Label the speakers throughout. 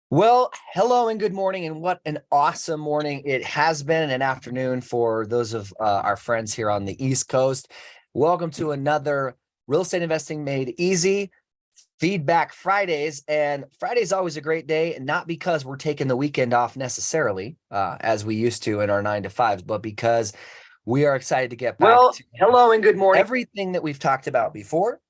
Speaker 1: Well, hello and good morning, and what an awesome morning it has been, and an afternoon for those of our friends here on the East Coast. Welcome to another Real Estate Investing Made Easy Feedback Fridays. And Friday's always a great day, not because we're taking the weekend off necessarily, as we used to in our 9 to 5s, but because we are excited to get back to
Speaker 2: Hello and good morning.
Speaker 1: everything that we've talked about before.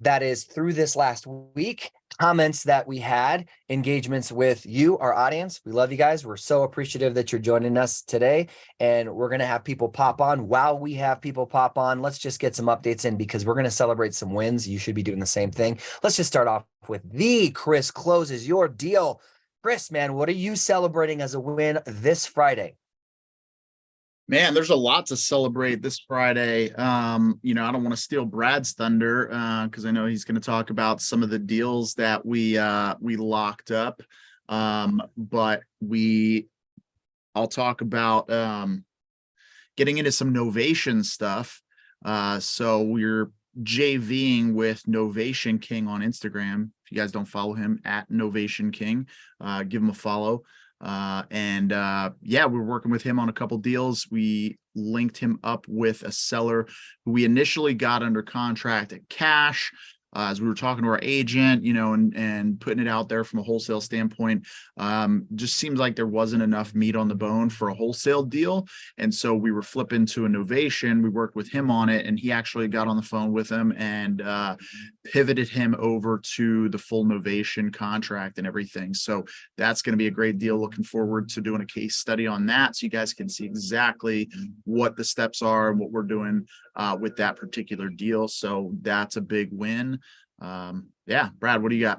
Speaker 1: That is through this last week, comments that we had, engagements with you, our audience. We love you guys. We're so appreciative that you're joining us today. And we're going to have people pop on. While we have people pop on, let's just get some updates in because we're going to celebrate some wins. You should be doing the same thing. Let's just start off with the Chris Closes Your Deal. Chris, man, what are you celebrating as a win this Friday?
Speaker 3: Man, there's a lot to celebrate this Friday. I don't want to steal Brad's thunder because I know he's going to talk about some of the deals that we locked up. But I'll talk about getting into some Novation stuff. So we're JVing with Novation King on Instagram. If you guys don't follow him, at Novation King, give him a follow. We're working with him on a couple deals. We linked him up with a seller who we initially got under contract at cash. As we were talking to our agent, and putting it out there from a wholesale standpoint, just seems like there wasn't enough meat on the bone for a wholesale deal. And so we were flipping to a Novation. We worked with him on it, and he actually got on the phone with him and pivoted him over to the full Novation contract and everything. So that's going to be a great deal. Looking forward to doing a case study on that, so you guys can see exactly what the steps are and what we're doing with that particular deal. So that's a big win. Brad, what do you got?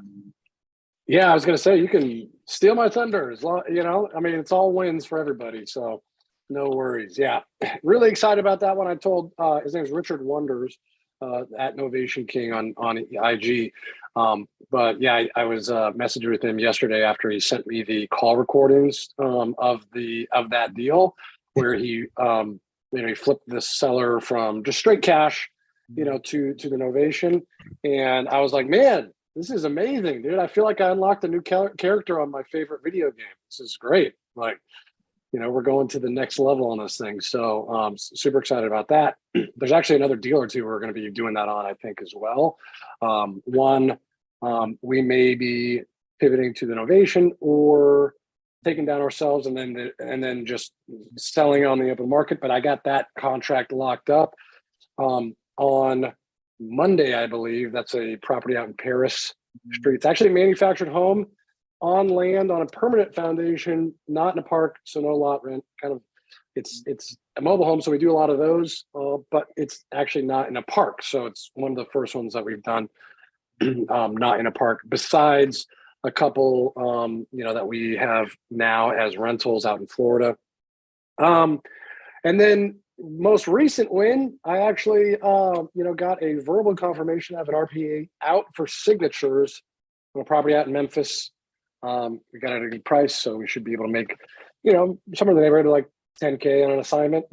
Speaker 2: Yeah, I was going to say, you can steal my thunder as long, it's all wins for everybody. So no worries. Yeah. Really excited about that one. I told, his name is Richard Wonders, at Novation King on IG. But yeah, I was messaging with him yesterday after he sent me the call recordings of that deal where he flipped the seller from just straight cash, to the Novation. And I was like, man, this is amazing, dude. I feel like I unlocked a new character on my favorite video game. This is great. Like, we're going to the next level on this thing. So super excited about that. There's actually another deal or two we're going to be doing that on, I think, as well. We may be pivoting to the Novation or taking down ourselves and then just selling on the open market. But I got that contract locked up on Monday, I believe. That's a property out in Paris Street. It's actually a manufactured home on land on a permanent foundation, not in a park, so no lot rent. Kind of, it's a mobile home, so we do a lot of those, but it's actually not in a park. So it's one of the first ones that we've done not in a park, besides a couple that we have now as rentals out in Florida. And then most recent win, I actually got a verbal confirmation of an RPA out for signatures on a property out in Memphis. We got it at a good price, so we should be able to make somewhere in the neighborhood of like 10K on an assignment,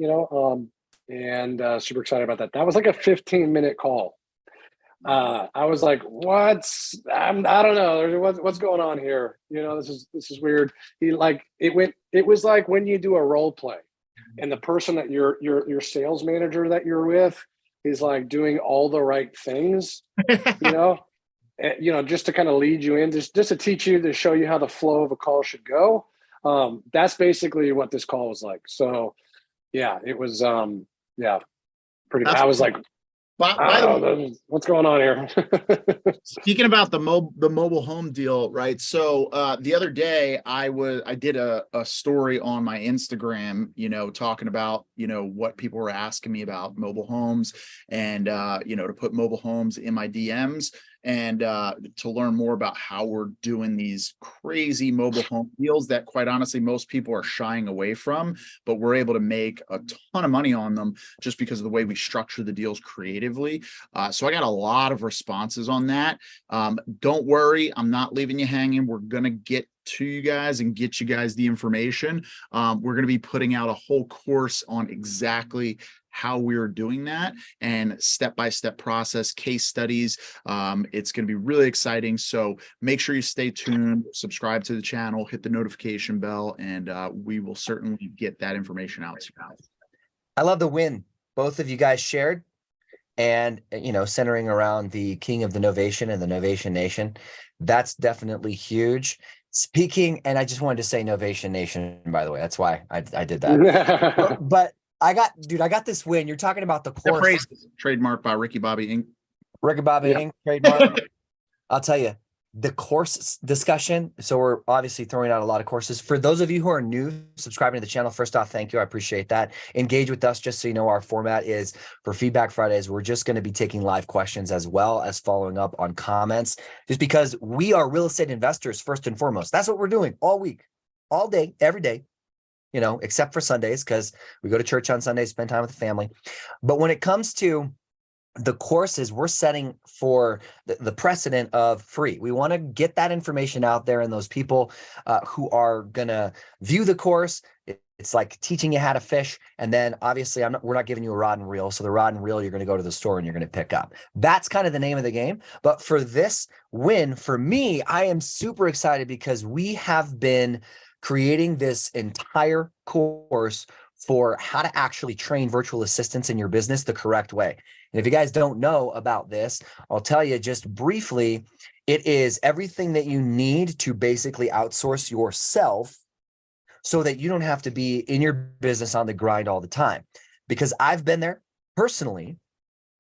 Speaker 2: and super excited about that. That was like a 15-minute call. I was like, I don't know what's going on here. This is weird. It was like when you do a role play and the person that your sales manager that you're with is like doing all the right things, just to kind of lead you in, just to teach you, to show you how the flow of a call should go. That's basically what this call was like. So yeah, it was, pretty, I was like, what's going on here?
Speaker 3: Speaking about the mobile home deal, right? So the other day I did a story on my Instagram, talking about, what people were asking me about mobile homes and, to put mobile homes in my DMs and to learn more about how we're doing these crazy mobile home deals that, quite honestly, most people are shying away from, but we're able to make a ton of money on them just because of the way we structure the deals creatively. So I got a lot of responses on that. Don't worry, I'm not leaving you hanging. We're going to get to you guys and get you guys the information. We're going to be putting out a whole course on exactly how we're doing that and step-by-step process, case studies. It's going to be really exciting. So make sure you stay tuned, subscribe to the channel, hit the notification bell, and we will certainly get that information out to you.
Speaker 1: I love the win both of you guys shared, and centering around the king of the Novation and the Novation Nation. That's definitely huge. Speaking, and I just wanted to say Novation Nation, by the way. That's why I did that. But I got this win. You're talking about the
Speaker 3: The
Speaker 1: course.
Speaker 3: phrase is trademarked by Ricky Bobby Inc.
Speaker 1: Ricky Bobby
Speaker 2: Yeah.
Speaker 1: Inc. trademark. I'll tell you, the course discussion. So we're obviously throwing out a lot of courses. For those of you who are new, subscribing to the channel, first off, thank you. I appreciate that. Engage with us. Just so you know, our format is for Feedback Fridays. We're just going to be taking live questions as well as following up on comments, just because we are real estate investors first and foremost. That's what we're doing all week, all day, every day, except for Sundays, because we go to church on Sundays, spend time with the family. But when it comes to the courses, we're setting for the precedent of free. We want to get that information out there, and those people who are going to view the course, it's like teaching you how to fish. And then obviously we're not giving you a rod and reel. So the rod and reel, you're going to go to the store and you're going to pick up. That's kind of the name of the game. But for this win, for me, I am super excited because we have been creating this entire course for how to actually train virtual assistants in your business the correct way. And if you guys don't know about this, I'll tell you just briefly, it is everything that you need to basically outsource yourself so that you don't have to be in your business on the grind all the time. Because I've been there personally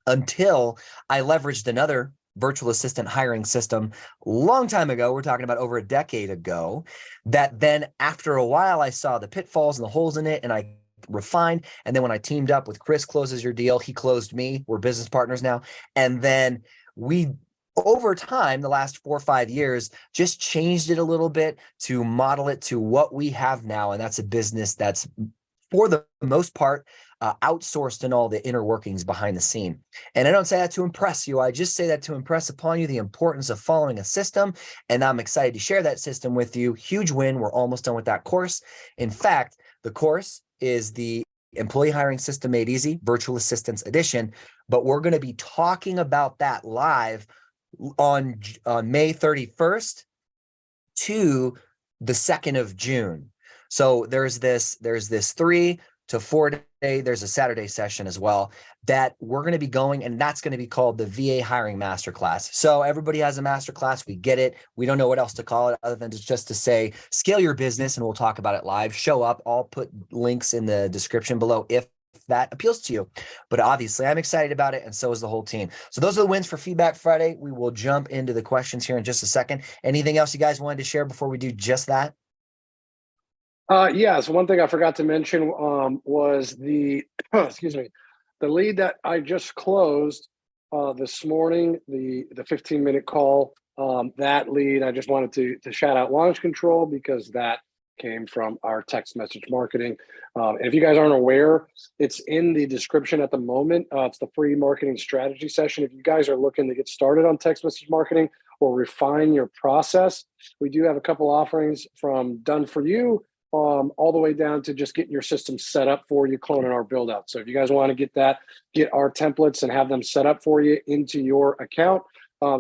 Speaker 1: until I leveraged another virtual assistant hiring system a long time ago. We're talking about over a decade ago, that then after a while, I saw the pitfalls and the holes in it, and I refined. And then when I teamed up with Chris, closes your deal, he closed me. We're business partners now. And then we, over time, the last 4 or 5 years, just changed it a little bit to model it to what we have now. And that's a business that's, for the most part, outsourced in all the inner workings behind the scene. And I don't say that to impress you. I just say that to impress upon you the importance of following a system. And I'm excited to share that system with you. Huge win. We're almost done with that course. In fact, the course is the Employee Hiring System Made Easy Virtual Assistants Edition, but we're going to be talking about that live on May 31st to the 2nd of June. So there's this 3 to 4 day, there's a Saturday session as well that we're going to be going, and that's going to be called the VA Hiring Masterclass. So everybody has a masterclass. We get it. We don't know what else to call it other than just to say, scale your business, and we'll talk about it live. Show up. I'll put links in the description below if that appeals to you. But obviously I'm excited about it, and so is the whole team. So those are the wins for Feedback Friday. We will jump into the questions here in just a second. Anything else you guys wanted to share before we do just that?
Speaker 2: Yeah, so one thing I forgot to mention was the, excuse me, the lead that I just closed this morning, the 15-minute call. That lead, I just wanted to shout out Launch Control, because that came from our text message marketing. And if you guys aren't aware, it's in the description at the moment. It's the free marketing strategy session. If you guys are looking to get started on text message marketing or refine your process, we do have a couple offerings from done for you all the way down to just getting your system set up for you, cloning our build out. So if you guys want to get our templates and have them set up for you into your account,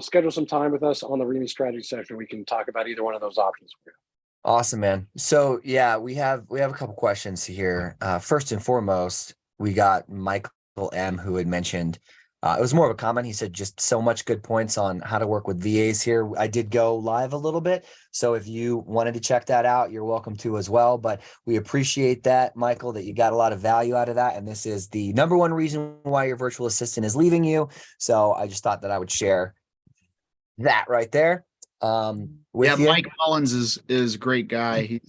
Speaker 2: schedule some time with us on the REMI strategy session. We can talk about either one of those options for you.
Speaker 1: Awesome, man. So yeah, we have a couple questions here. First and foremost, we got Michael M, who had mentioned, it was more of a comment. He said just so much good points on how to work with VAs here. I did go live a little bit, so if you wanted to check that out, you're welcome to as well. But we appreciate that, Michael, that you got a lot of value out of that. And this is the #1 reason why your virtual assistant is leaving you. So I just thought that I would share that right there. With you.
Speaker 3: Mike Mullins is a great guy.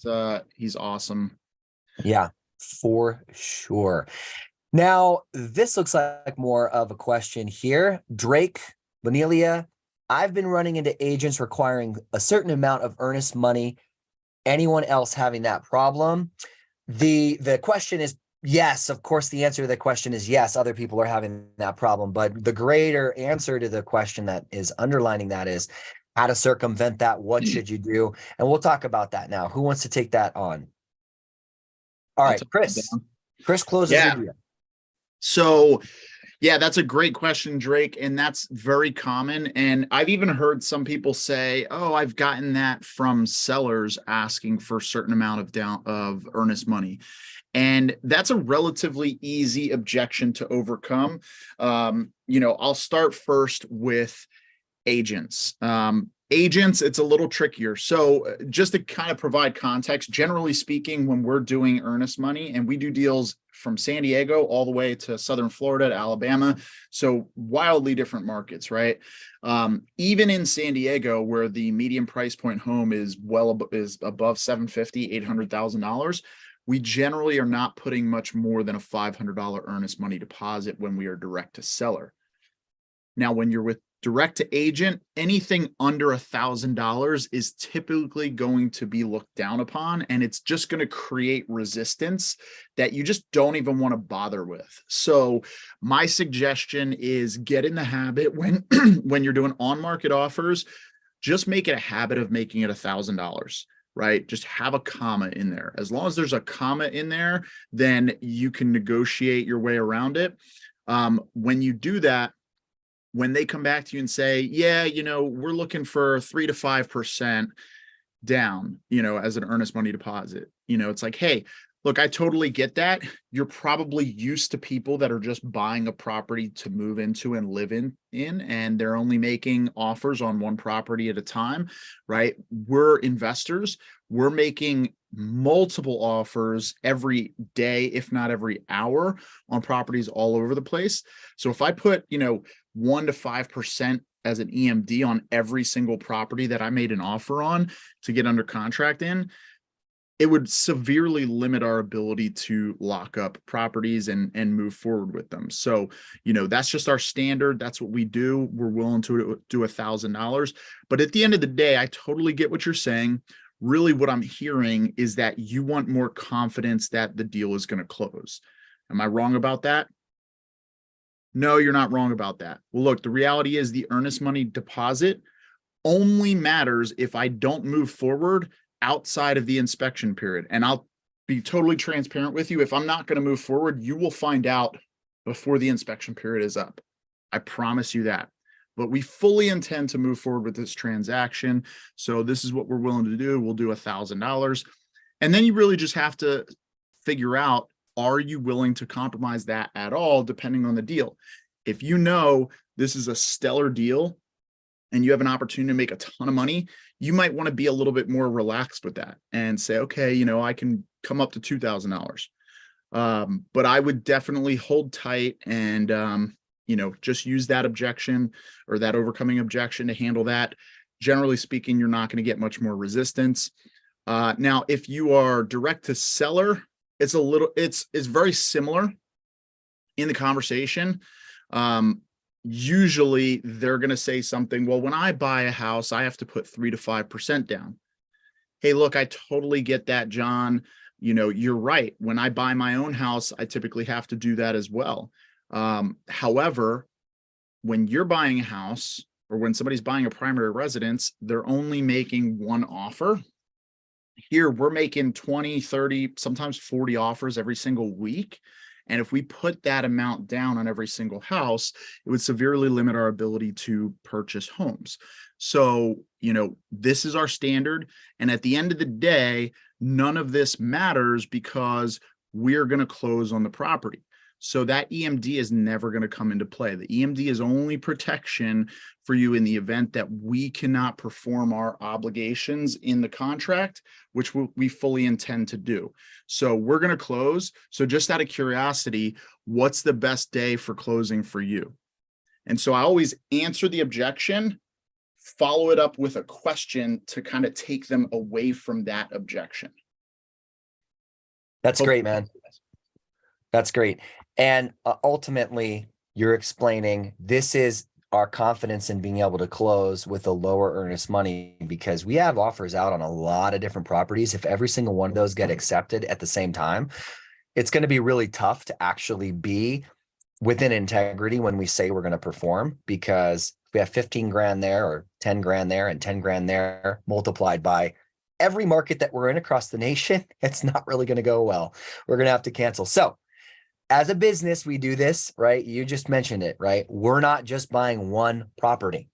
Speaker 3: He's awesome.
Speaker 1: Yeah, for sure. Now, this looks like more of a question here. Drake, Bonelia, I've been running into agents requiring a certain amount of earnest money. Anyone else having that problem? The question is yes. Of course, the answer to the question is yes. Other people are having that problem. But the greater answer to the question that is underlining that is how to circumvent that. What should you do? And we'll talk about that now. Who wants to take that on? All right, Chris. Chris closes the deal.
Speaker 3: So yeah, that's a great question, Drake. And that's very common. And I've even heard some people say, oh, I've gotten that from sellers asking for a certain amount of earnest money. And that's a relatively easy objection to overcome. I'll start first with agents. Agents, it's a little trickier. So just to kind of provide context, generally speaking, when we're doing earnest money, and we do deals from San Diego all the way to Southern Florida to Alabama, so wildly different markets, right? Even in San Diego, where the median price point home is above $750,000, $800,000, we generally are not putting much more than a $500 earnest money deposit when we are direct to seller. Now, when you're with direct to agent, anything under $1,000 is typically going to be looked down upon, and it's just going to create resistance that you just don't even want to bother with. So my suggestion is get in the habit when when you're doing on-market offers, just make it a habit of making it $1,000. Right? Just have a comma in there. As long as there's a comma in there, then you can negotiate your way around it. When you do that, when they come back to you and say, yeah, we're looking for 3 to 5% down, as an earnest money deposit, it's like, hey, look, I totally get that. You're probably used to people that are just buying a property to move into and live in, and they're only making offers on one property at a time, right? We're investors. We're making multiple offers every day, if not every hour, on properties all over the place. So if I put, 1 to 5% as an EMD on every single property that I made an offer on to get under contract in, it would severely limit our ability to lock up properties and move forward with them. So, that's just our standard. That's what we do. We're willing to do $1,000. But at the end of the day, I totally get what you're saying. Really, what I'm hearing is that you want more confidence that the deal is going to close. Am I wrong about that? No, you're not wrong about that. Well, look, the reality is the earnest money deposit only matters if I don't move forward outside of the inspection period. And I'll be totally transparent with you. If I'm not going to move forward, you will find out before the inspection period is up. I promise you that. But we fully intend to move forward with this transaction. So this is what we're willing to do. We'll do $1,000. And then you really just have to figure out, are you willing to compromise that at all, depending on the deal? If this is a stellar deal and you have an opportunity to make a ton of money, you might want to be a little bit more relaxed with that and say, okay, I can come up to $2,000. But I would definitely hold tight and, just use that objection or that overcoming objection to handle that. Generally speaking, you're not going to get much more resistance. Now, if you are direct to seller, it's very similar in the conversation. Usually they're going to say something, well, when I buy a house, I have to put 3 to 5% down. Hey, look, I totally get that, John. You're right. When I buy my own house, I typically have to do that as well. However, when you're buying a house or when somebody's buying a primary residence, they're only making one offer. Here, we're making 20, 30, sometimes 40 offers every single week. And if we put that amount down on every single house, it would severely limit our ability to purchase homes. So, this is our standard. And at the end of the day, none of this matters because we're going to close on the property. So that EMD is never going to come into play. The EMD is only protection for you in the event that we cannot perform our obligations in the contract, which we fully intend to do. So we're going to close. So just out of curiosity, what's the best day for closing for you? And so I always answer the objection, follow it up with a question to kind of take them away from that objection.
Speaker 1: That's great, man. That's great. And ultimately, you're explaining this is our confidence in being able to close with a lower earnest money, because we have offers out on a lot of different properties. If every single one of those get accepted at the same time, it's going to be really tough to actually be within integrity when we say we're going to perform, because if we have 15 grand there or 10 grand there and 10 grand there multiplied by every market that we're in across the nation, it's not really going to go well. We're going to have to cancel. So as a business, we do this, right? You just mentioned it, right? We're not just buying one property.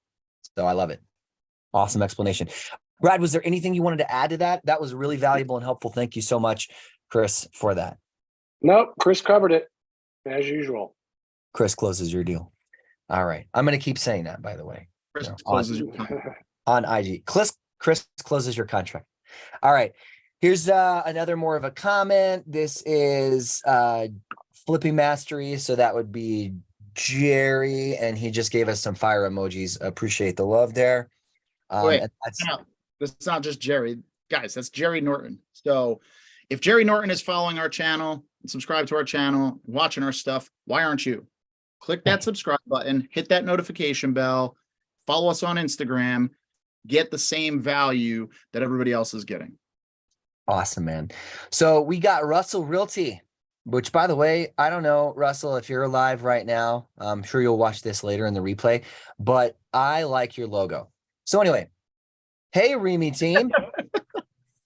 Speaker 1: So I love it. Awesome explanation. Brad, was there anything you wanted to add to that? That was really valuable and helpful. Thank you so much, Chris, for that.
Speaker 2: Nope, Chris covered it as usual.
Speaker 1: Chris closes your deal. All right. I'm going to keep saying that, by the way.
Speaker 3: Chris
Speaker 1: No,
Speaker 3: closes your contract.
Speaker 1: on IG. Chris closes your contract. All right. Here's another more of a comment. This is Flipping Mastery. So that would be Jerry. And he just gave us some fire emojis. Appreciate the love there.
Speaker 3: Wait,
Speaker 1: and that's,
Speaker 3: that's not just Jerry. Guys, that's Jerry Norton. So if Jerry Norton is following our channel and subscribe to our channel, watching our stuff, why aren't you? Click that subscribe button, hit that notification bell, follow us on Instagram, get the same value that everybody else is getting.
Speaker 1: awesome, man. So we got Russell Realty, which, by the way, I don't know, Russell, if you're live right now, I'm sure you'll watch this later in the replay, but I like your logo. So anyway, hey, Remy team,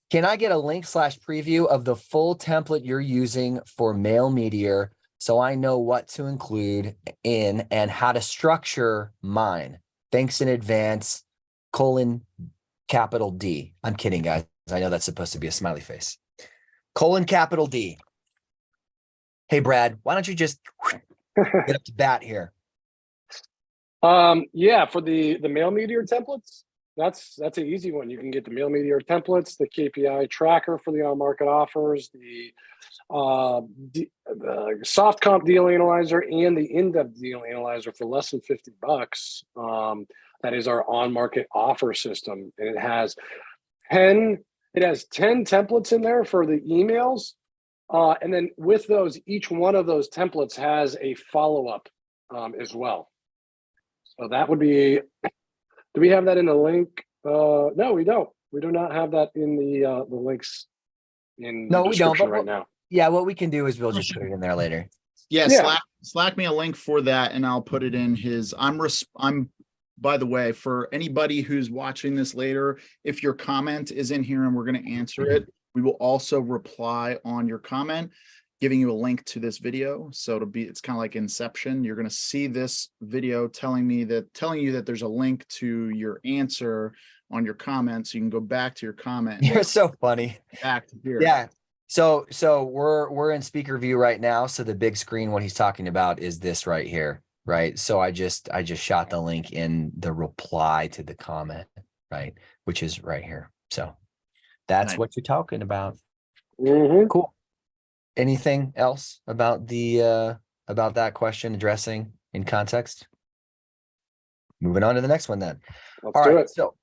Speaker 1: can I get a link/preview of the full template you're using for Mail Meteor so I know what to include in and how to structure mine? Thanks in advance, :D. I'm kidding, guys. I know that's supposed to be a smiley face. :D. Hey, Brad, why don't you just get up to bat here?
Speaker 2: Yeah, for the Mail Meteor templates, that's an easy one. You can get the Mail Meteor templates, the KPI tracker for the on-market offers, the soft comp deal analyzer, and the in-depth deal analyzer for less than $50. That is our on-market offer system, and it has 10 templates in there for the emails, and then with those, each one of those templates has a follow-up as well. So that would be. Do we have that in the link? No, we don't. We do not have that in the links in the description right now.
Speaker 1: Yeah, what we can do is we'll just put it in there later.
Speaker 3: Yeah. Slack me a link for that and I'll put it in his. I'm by the way, for anybody who's watching this later, if your comment is in here and we're going to answer it, we will also reply on your comment, giving you a link to this video. So it's kind of like Inception. You're going to see this video telling you that there's a link to your answer on your comment. So you can go back to your comment.
Speaker 1: You're so funny.
Speaker 3: Back to here.
Speaker 1: Yeah. So we're in speaker view right now. So the big screen, what he's talking about is this right here. Right. So I just shot the link in the reply to the comment, right? Which is right here. So that's
Speaker 3: nice.
Speaker 1: What you're talking about.
Speaker 2: Mm-hmm.
Speaker 1: Cool. Anything else about about that question addressing in context? Moving on to the next one then.
Speaker 2: Let's do it.
Speaker 1: So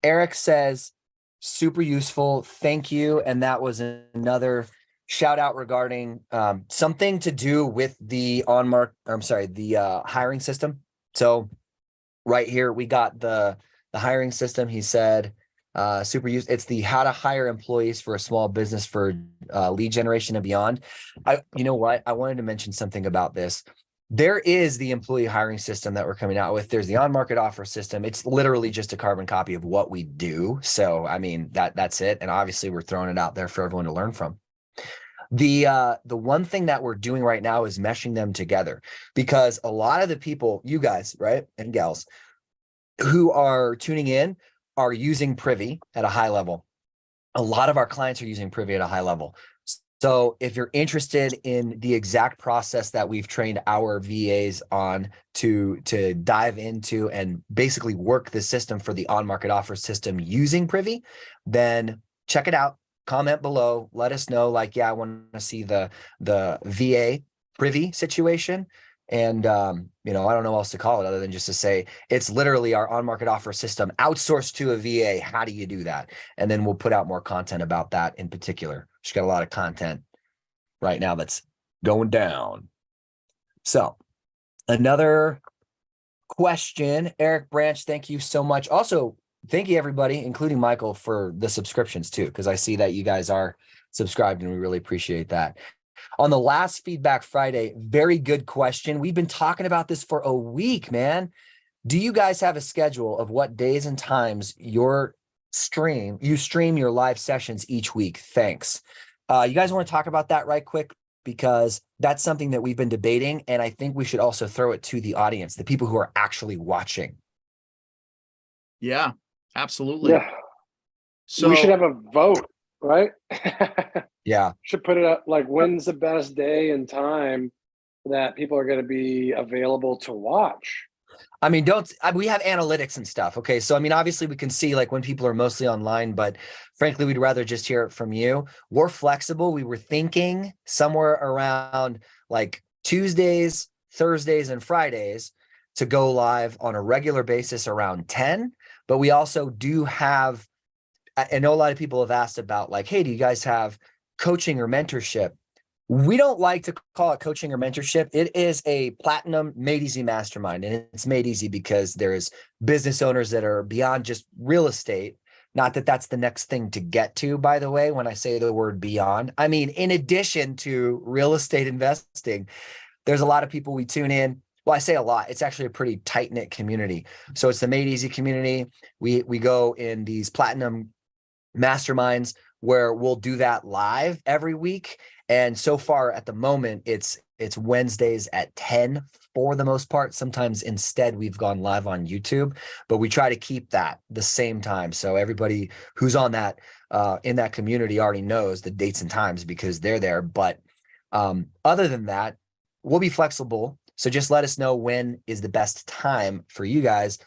Speaker 1: Eric says, super useful. Thank you. And that was another shout out regarding something to do with the hiring system. So right here, we got the hiring system. He said, super use. It's the how to hire employees for a small business for lead generation and beyond. You know what? I wanted to mention something about this. There is the employee hiring system that we're coming out with. There's the on-market offer system. It's literally just a carbon copy of what we do. So, I mean, that's it. And obviously we're throwing it out there for everyone to learn from. The one thing that we're doing right now is meshing them together, because a lot of the people, you guys, right, and gals who are tuning in are using Privy at a high level. A lot of our clients are using Privy at a high level. So if you're interested in the exact process that we've trained our VAs on to dive into and basically work the system for the on-market offer system using Privy, then check it out. Comment below. Let us know, like, yeah, I want to see the VA Privy situation. And, I don't know what else to call it other than just to say it's literally our on-market offer system outsourced to a VA. How do you do that? And then we'll put out more content about that in particular. She's got a lot of content right now that's going down. So another question, Eric Branch, thank you so much. Also, thank you, everybody, including Michael, for the subscriptions too, because I see that you guys are subscribed and we really appreciate that. On the last Feedback Friday, very good question. We've been talking about this for a week, man. Do you guys have a schedule of what days and times you stream your live sessions each week? Thanks. You guys want to talk about that right quick because that's something that we've been debating. And I think we should also throw it to the audience, the people who are actually watching.
Speaker 3: Yeah, absolutely.
Speaker 2: Yeah.
Speaker 3: So
Speaker 2: We should have a vote, right?
Speaker 1: Yeah.
Speaker 2: Should put it up like, when's the best day and time that people are going to be available to watch?
Speaker 1: I mean, we have analytics and stuff. Okay. So, I mean, obviously we can see like when people are mostly online, but frankly, we'd rather just hear it from you. We're flexible. We were thinking somewhere around like Tuesdays, Thursdays, and Fridays to go live on a regular basis around 10. But we also do have, I know a lot of people have asked about like, hey, do you guys have coaching or mentorship? We don't like to call it coaching or mentorship. It is a platinum made easy mastermind. And it's made easy because there's business owners that are beyond just real estate. Not that that's the next thing to get to, by the way, when I say the word beyond. I mean, in addition to real estate investing, there's a lot of people we tune in. Well, I say a lot. It's actually a pretty tight-knit community. So it's the made easy community. We go in these platinum masterminds where we'll do that live every week. And so far at the moment, it's Wednesdays at 10 for the most part. Sometimes instead we've gone live on YouTube, but we try to keep that the same time. So everybody who's on that in that community already knows the dates and times because they're there. But other than that, we'll be flexible. So just let us know when is the best time for you guys.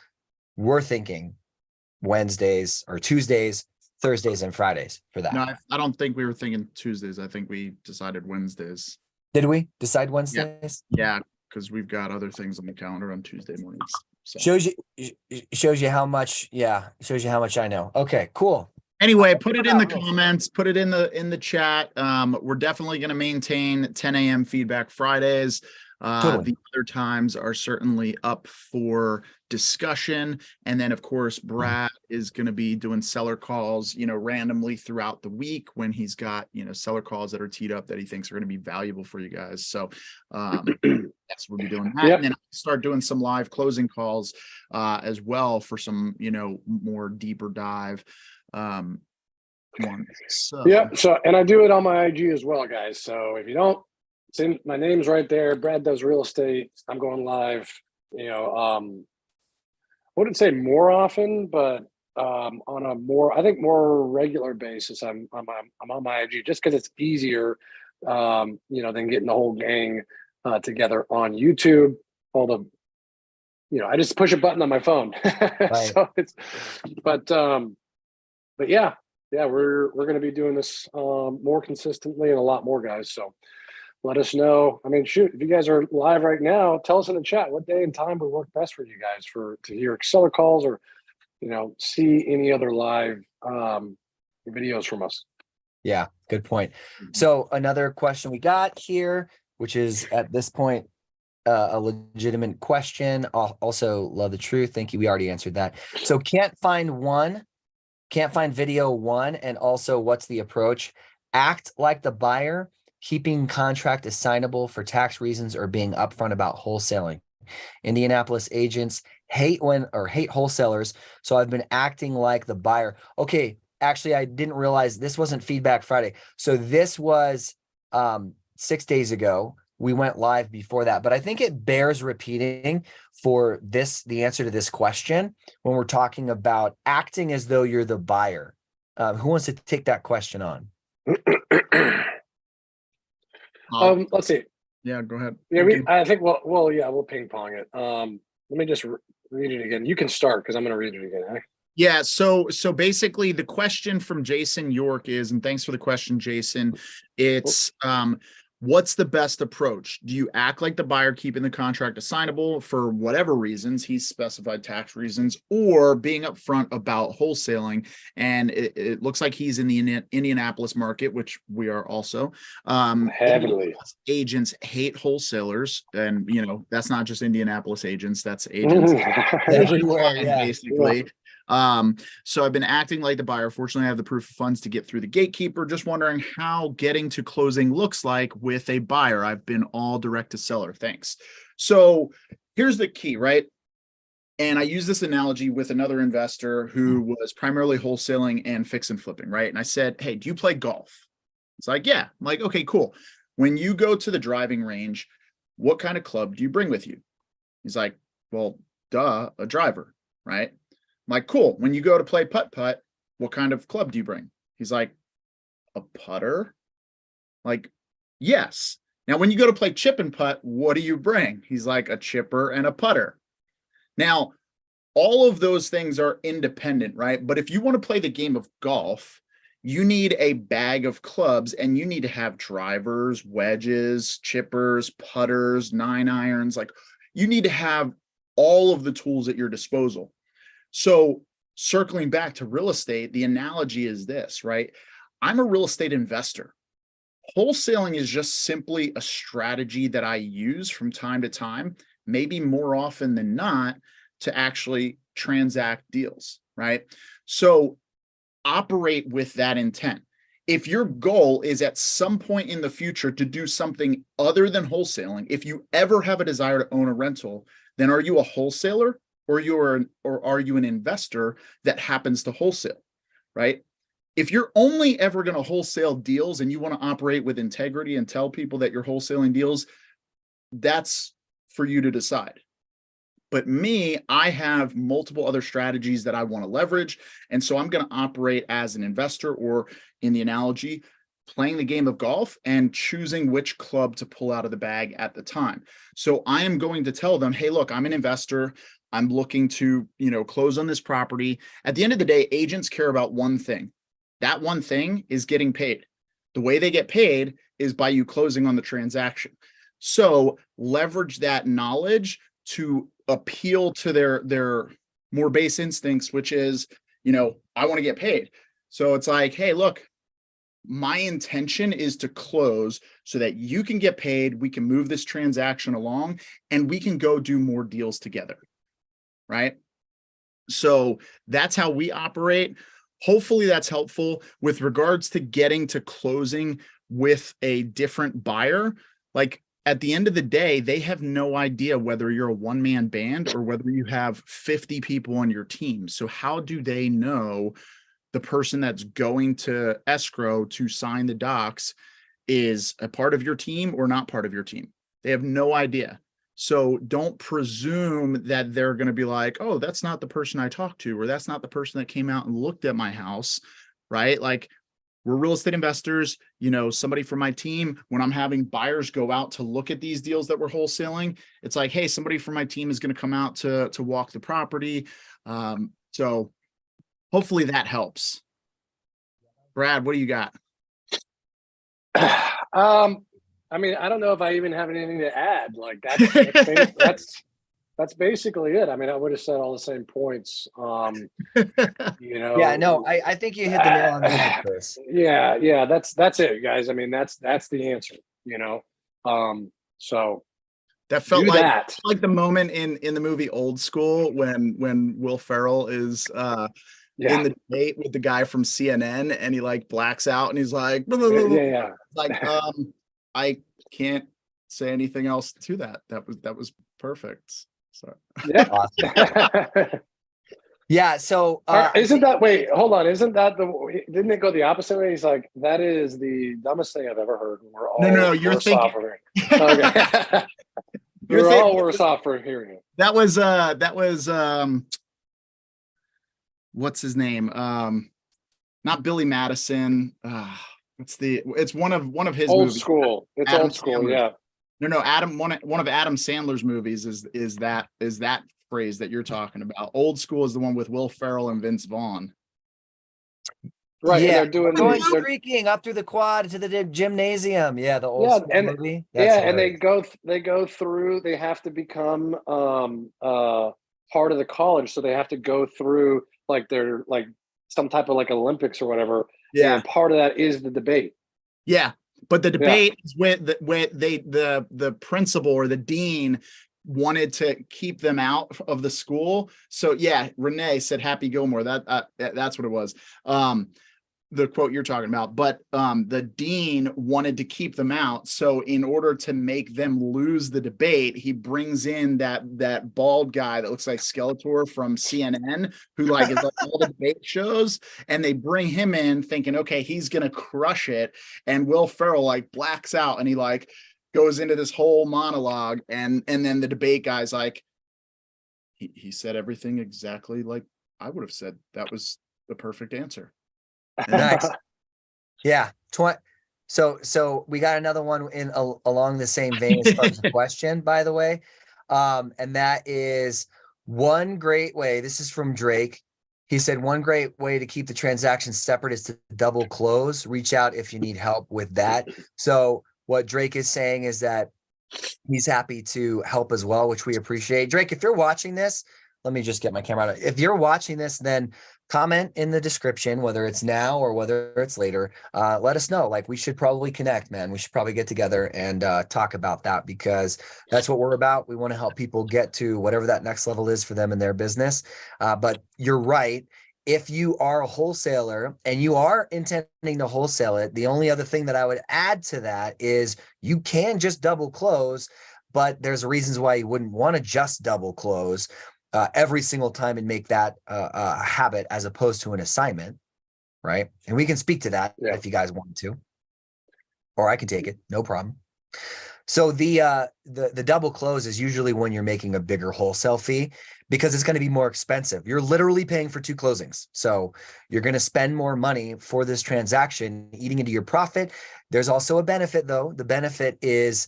Speaker 1: We're thinking Wednesdays or Tuesdays, Thursdays, and Fridays for that.
Speaker 3: no, I don't think we were thinking Tuesdays. I think we decided Wednesdays.
Speaker 1: Did we decide Wednesdays?
Speaker 3: Yeah, because we've got other things on the calendar on Tuesday mornings. So.
Speaker 1: Shows you how much. Yeah, shows you how much I know. Okay, cool.
Speaker 3: Anyway, put it in the comments, put it in the chat. We're definitely going to maintain 10 a.m. feedback Fridays.
Speaker 1: Totally.
Speaker 3: The other times are certainly up for discussion. And then, of course, Brad is going to be doing seller calls, randomly throughout the week when he's got, seller calls that are teed up that he thinks are going to be valuable for you guys. So that's we'll be doing that.
Speaker 2: Yep.
Speaker 3: And then I'll start doing some live closing calls as well for some, more deeper dive ones. So
Speaker 2: Yeah. So, and I do it on my IG as well, guys. So if you don't, my name's right there. Brad does real estate. I'm going live, I wouldn't say more often, but on a more regular basis, I'm on my IG just because it's easier, than getting the whole gang together on YouTube. I just push a button on my phone.
Speaker 1: Right.
Speaker 2: So but yeah, we're going to be doing this more consistently and a lot more, guys. So let us know. I mean, shoot, if you guys are live right now, tell us in the chat what day and time would work best for you guys to hear seller calls or, see any other live videos from us.
Speaker 1: Yeah, good point. So another question we got here, which is at this point a legitimate question. Also love the truth. Thank you. We already answered that. So can't find video one, and also what's the approach? Act like the buyer, keeping contract assignable for tax reasons, or being upfront about wholesaling. Indianapolis agents hate wholesalers, so I've been acting like the buyer. Okay, actually, I didn't realize this wasn't Feedback Friday. So this was 6 days ago. We went live before that, but I think it bears repeating for the answer to this question when we're talking about acting as though you're the buyer. Who wants to take that question on?
Speaker 2: Let's see.
Speaker 3: Yeah, go ahead.
Speaker 2: Yeah, I think we'll ping pong it. Let me just read it again. You can start because I'm going to read it again. Eh?
Speaker 3: Yeah. So basically the question from Jason York is, and thanks for the question, Jason. It's, what's the best approach? Do you act like the buyer, keeping the contract assignable for whatever reasons, he's specified tax reasons, or being upfront about wholesaling? And it looks like he's in the Indianapolis market, which we are also.
Speaker 2: Heavily.
Speaker 3: Agents hate wholesalers, and that's not just Indianapolis agents, that's agents
Speaker 1: everywhere, yeah.
Speaker 3: basically. So I've been acting like the buyer. Fortunately, I have the proof of funds to get through the gatekeeper. Just wondering how getting to closing looks like with a buyer. I've been all direct to seller. Thanks. So here's the key, right? And I use this analogy with another investor who was primarily wholesaling and fix and flipping, right? And I said, hey, do you play golf? It's like, yeah. I'm like, okay, cool. when you go to the driving range, what kind of club do you bring with you? He's like, well, duh, a driver, right? I'm like, cool. When you go to play putt-putt, what kind of club do you bring? He's like, a putter? Like, yes. Now, when you go to play chip and putt, what do you bring? He's like, a chipper and a putter. Now, all of those things are independent, right? But if you want to play the game of golf, you need a bag of clubs, and you need to have drivers, wedges, chippers, putters, 9-irons. Like, you need to have all of the tools at your disposal. So circling back to real estate, the analogy is this, right? I'm a real estate investor. Wholesaling is just simply a strategy that I use from time to time, maybe more often than not, to actually transact deals, right? So operate with that intent. If your goal is at some point in the future to do something other than wholesaling, if you ever have a desire to own a rental, then are you a wholesaler, or are you an investor that happens to wholesale, right? If you're only ever going to wholesale deals and you want to operate with integrity and tell people that you're wholesaling deals, that's for you to decide. But me, I have multiple other strategies that I want to leverage. And so I'm going to operate as an investor, or in the analogy, playing the game of golf and choosing which club to pull out of the bag at the time. So I am going to tell them, hey, look, I'm an investor. I'm looking to, close on this property. At the end of the day, agents care about one thing. That one thing is getting paid. The way they get paid is by you closing on the transaction. So leverage that knowledge to appeal to their more base instincts, which is, I want to get paid. So it's like, hey, look, my intention is to close so that you can get paid. We can move this transaction along, and we can go do more deals together. Right? So that's how we operate. Hopefully that's helpful with regards to getting to closing with a different buyer. Like, at the end of the day, they have no idea whether you're a one-man band or whether you have 50 people on your team. So how do they know the person that's going to escrow to sign the docs is a part of your team or not part of your team? They have no idea. So don't presume that they're going to be like, oh, that's not the person I talked to, or that's not the person that came out and looked at my house, right? Like, we're real estate investors. Somebody from my team, when I'm having buyers go out to look at these deals that we're wholesaling, it's like, hey, somebody from my team is going to come out to walk the property. So hopefully that helps. Brad, what do you got?
Speaker 2: I mean, I don't know if I even have anything to add. Like, that's basically it. I mean, I would have said all the same points.
Speaker 1: Yeah, no, I think you hit the nail on the head, Chris.
Speaker 2: Yeah, that's it, guys. I mean, that's the answer. So
Speaker 3: that felt like the moment in the movie Old School when Will Ferrell is in the debate with the guy from CNN, and he like blacks out and he's like,
Speaker 2: yeah.
Speaker 3: Like, I can't say anything else to that. That was perfect. So
Speaker 2: yeah.
Speaker 1: Awesome. Yeah. So
Speaker 2: isn't that, wait, hold on. Isn't that didn't it go the opposite way? He's like, that is the dumbest thing I've ever heard. We're all
Speaker 3: no, you're thinking.
Speaker 2: Okay. We're all worse off for hearing it.
Speaker 3: That was what's his name? Not Billy Madison. It's one of his
Speaker 2: Old
Speaker 3: movies.
Speaker 2: School. It's
Speaker 3: Adam
Speaker 2: Old School.
Speaker 3: Sandler's.
Speaker 2: Yeah.
Speaker 3: No, Adam. One of Adam Sandler's movies is that phrase that you're talking about. Old School is the one with Will Ferrell and Vince Vaughn.
Speaker 2: Right.
Speaker 1: Yeah,
Speaker 2: and they're
Speaker 1: going streaking up through the quad to the gymnasium. Yeah, the Old School movie.
Speaker 2: And they go through. They have to become part of the college, so they have to go through like their like some type of like Olympics or whatever.
Speaker 3: Yeah,
Speaker 2: and part of that is the debate.
Speaker 3: Yeah, but the debate is with the principal or the dean wanted to keep them out of the school. So yeah, Renee said Happy Gilmore. That's what it was. the quote you're talking about, but the dean wanted to keep them out. So in order to make them lose the debate, he brings in that bald guy that looks like Skeletor from CNN, who like is like all the debate shows, and they bring him in thinking, okay, he's gonna crush it. And Will Ferrell like blacks out and he like goes into this whole monologue, and then the debate guy's like, he said everything exactly like I would have said. That was the perfect answer.
Speaker 1: Nice. Yeah. So we got another one in along the same vein as far as the question, by the way. And that is one great way. This is from Drake. He said, one great way to keep the transaction separate is to double close. Reach out if you need help with that. So what Drake is saying is that he's happy to help as well, which we appreciate. Drake, if you're watching this, let me just get my camera out. If you're watching this, then comment in the description, whether it's now or whether it's later. Let us know. Like, we should probably connect, man. We should probably get together and talk about that, because that's what we're about. We want to help people get to whatever that next level is for them in their business. But you're right. If you are a wholesaler and you are intending to wholesale it, the only other thing that I would add to that is you can just double close, but there's reasons why you wouldn't want to just double close every single time and make that a habit as opposed to an assignment, right? And we can speak to that if you guys want to, or I can take it, no problem. So the double close is usually when you're making a bigger wholesale fee, because it's going to be more expensive. You're literally paying for two closings. So you're going to spend more money for this transaction, eating into your profit. There's also a benefit though. The benefit is,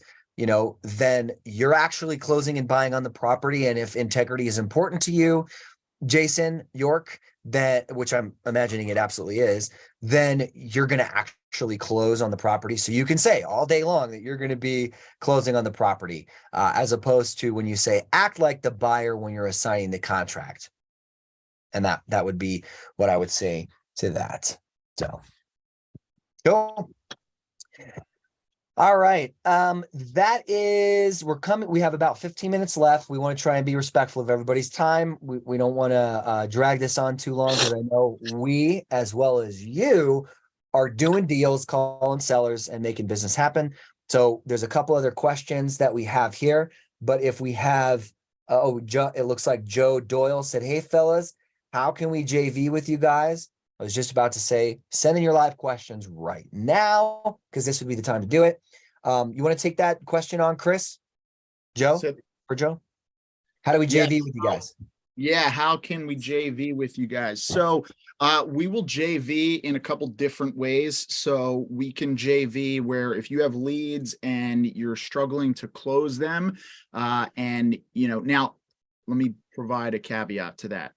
Speaker 1: then you're actually closing and buying on the property. And if integrity is important to you, Jason York, which I'm imagining it absolutely is, then you're going to actually close on the property. So you can say all day long that you're going to be closing on the property, as opposed to when you say act like the buyer when you're assigning the contract. And that would be what I would say to that. So cool. All right. We have about 15 minutes left. We want to try and be respectful of everybody's time. We don't want to drag this on too long, because I know we, as well as you, are doing deals, calling sellers and making business happen. So there's a couple other questions that we have here, but if we have, it looks like Joe Doyle said, "Hey fellas, how can we JV with you guys?" I was just about to say, send in your live questions right now, because this would be the time to do it. You want to take that question on, Chris? Joe? For Joe? How do we JV with you guys?
Speaker 3: Yeah, how can we JV with you guys? So we will JV in a couple different ways. So we can JV where if you have leads and you're struggling to close them, now let me provide a caveat to that.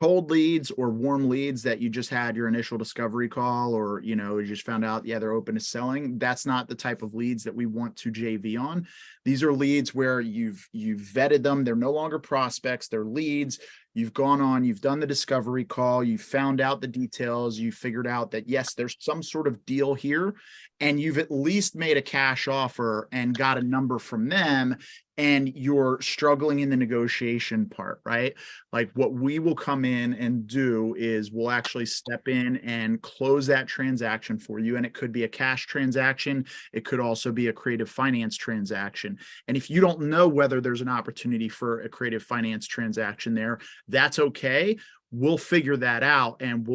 Speaker 3: Cold leads or warm leads that you just had your initial discovery call, or you just found out they're open to selling, that's not the type of leads that we want to JV on. These are leads where you've vetted them, they're no longer prospects, they're leads. You've gone on, you've done the discovery call, you found out the details, you figured out that yes, there's some sort of deal here, and you've at least made a cash offer and got a number from them, and you're struggling in the negotiation part, right? Like what we will come in and do is we'll actually step in and close that transaction for you. And it could be a cash transaction. It could also be a creative finance transaction. And if you don't know whether there's an opportunity for a creative finance transaction there, that's okay. We'll figure that out, and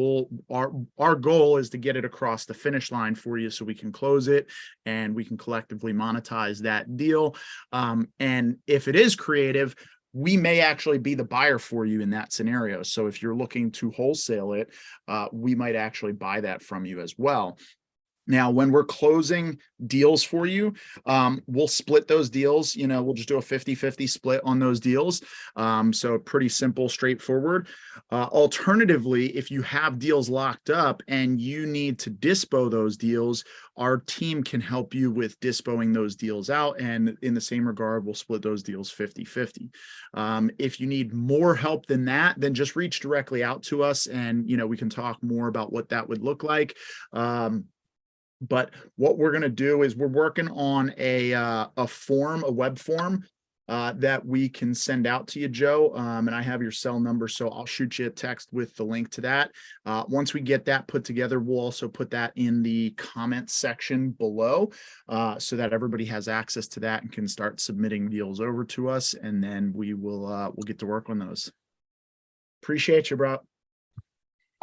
Speaker 3: our goal is to get it across the finish line for you so we can close it and we can collectively monetize that deal. And if it is creative, we may actually be the buyer for you in that scenario. So if you're looking to wholesale it, we might actually buy that from you as well. Now, when we're closing deals for you, we'll split those deals. We'll just do a 50-50 split on those deals. So pretty simple, straightforward. Alternatively, if you have deals locked up and you need to dispo those deals, our team can help you with dispoing those deals out. And in the same regard, we'll split those deals 50-50. If you need more help than that, then just reach directly out to us, and we can talk more about what that would look like. But what we're going to do is we're working on a web form that we can send out to you, Joe. And I have your cell number, so I'll shoot you a text with the link to that. Once we get that put together, we'll also put that in the comments section below, so that everybody has access to that and can start submitting deals over to us. And then we'll get to work on those. Appreciate you, bro.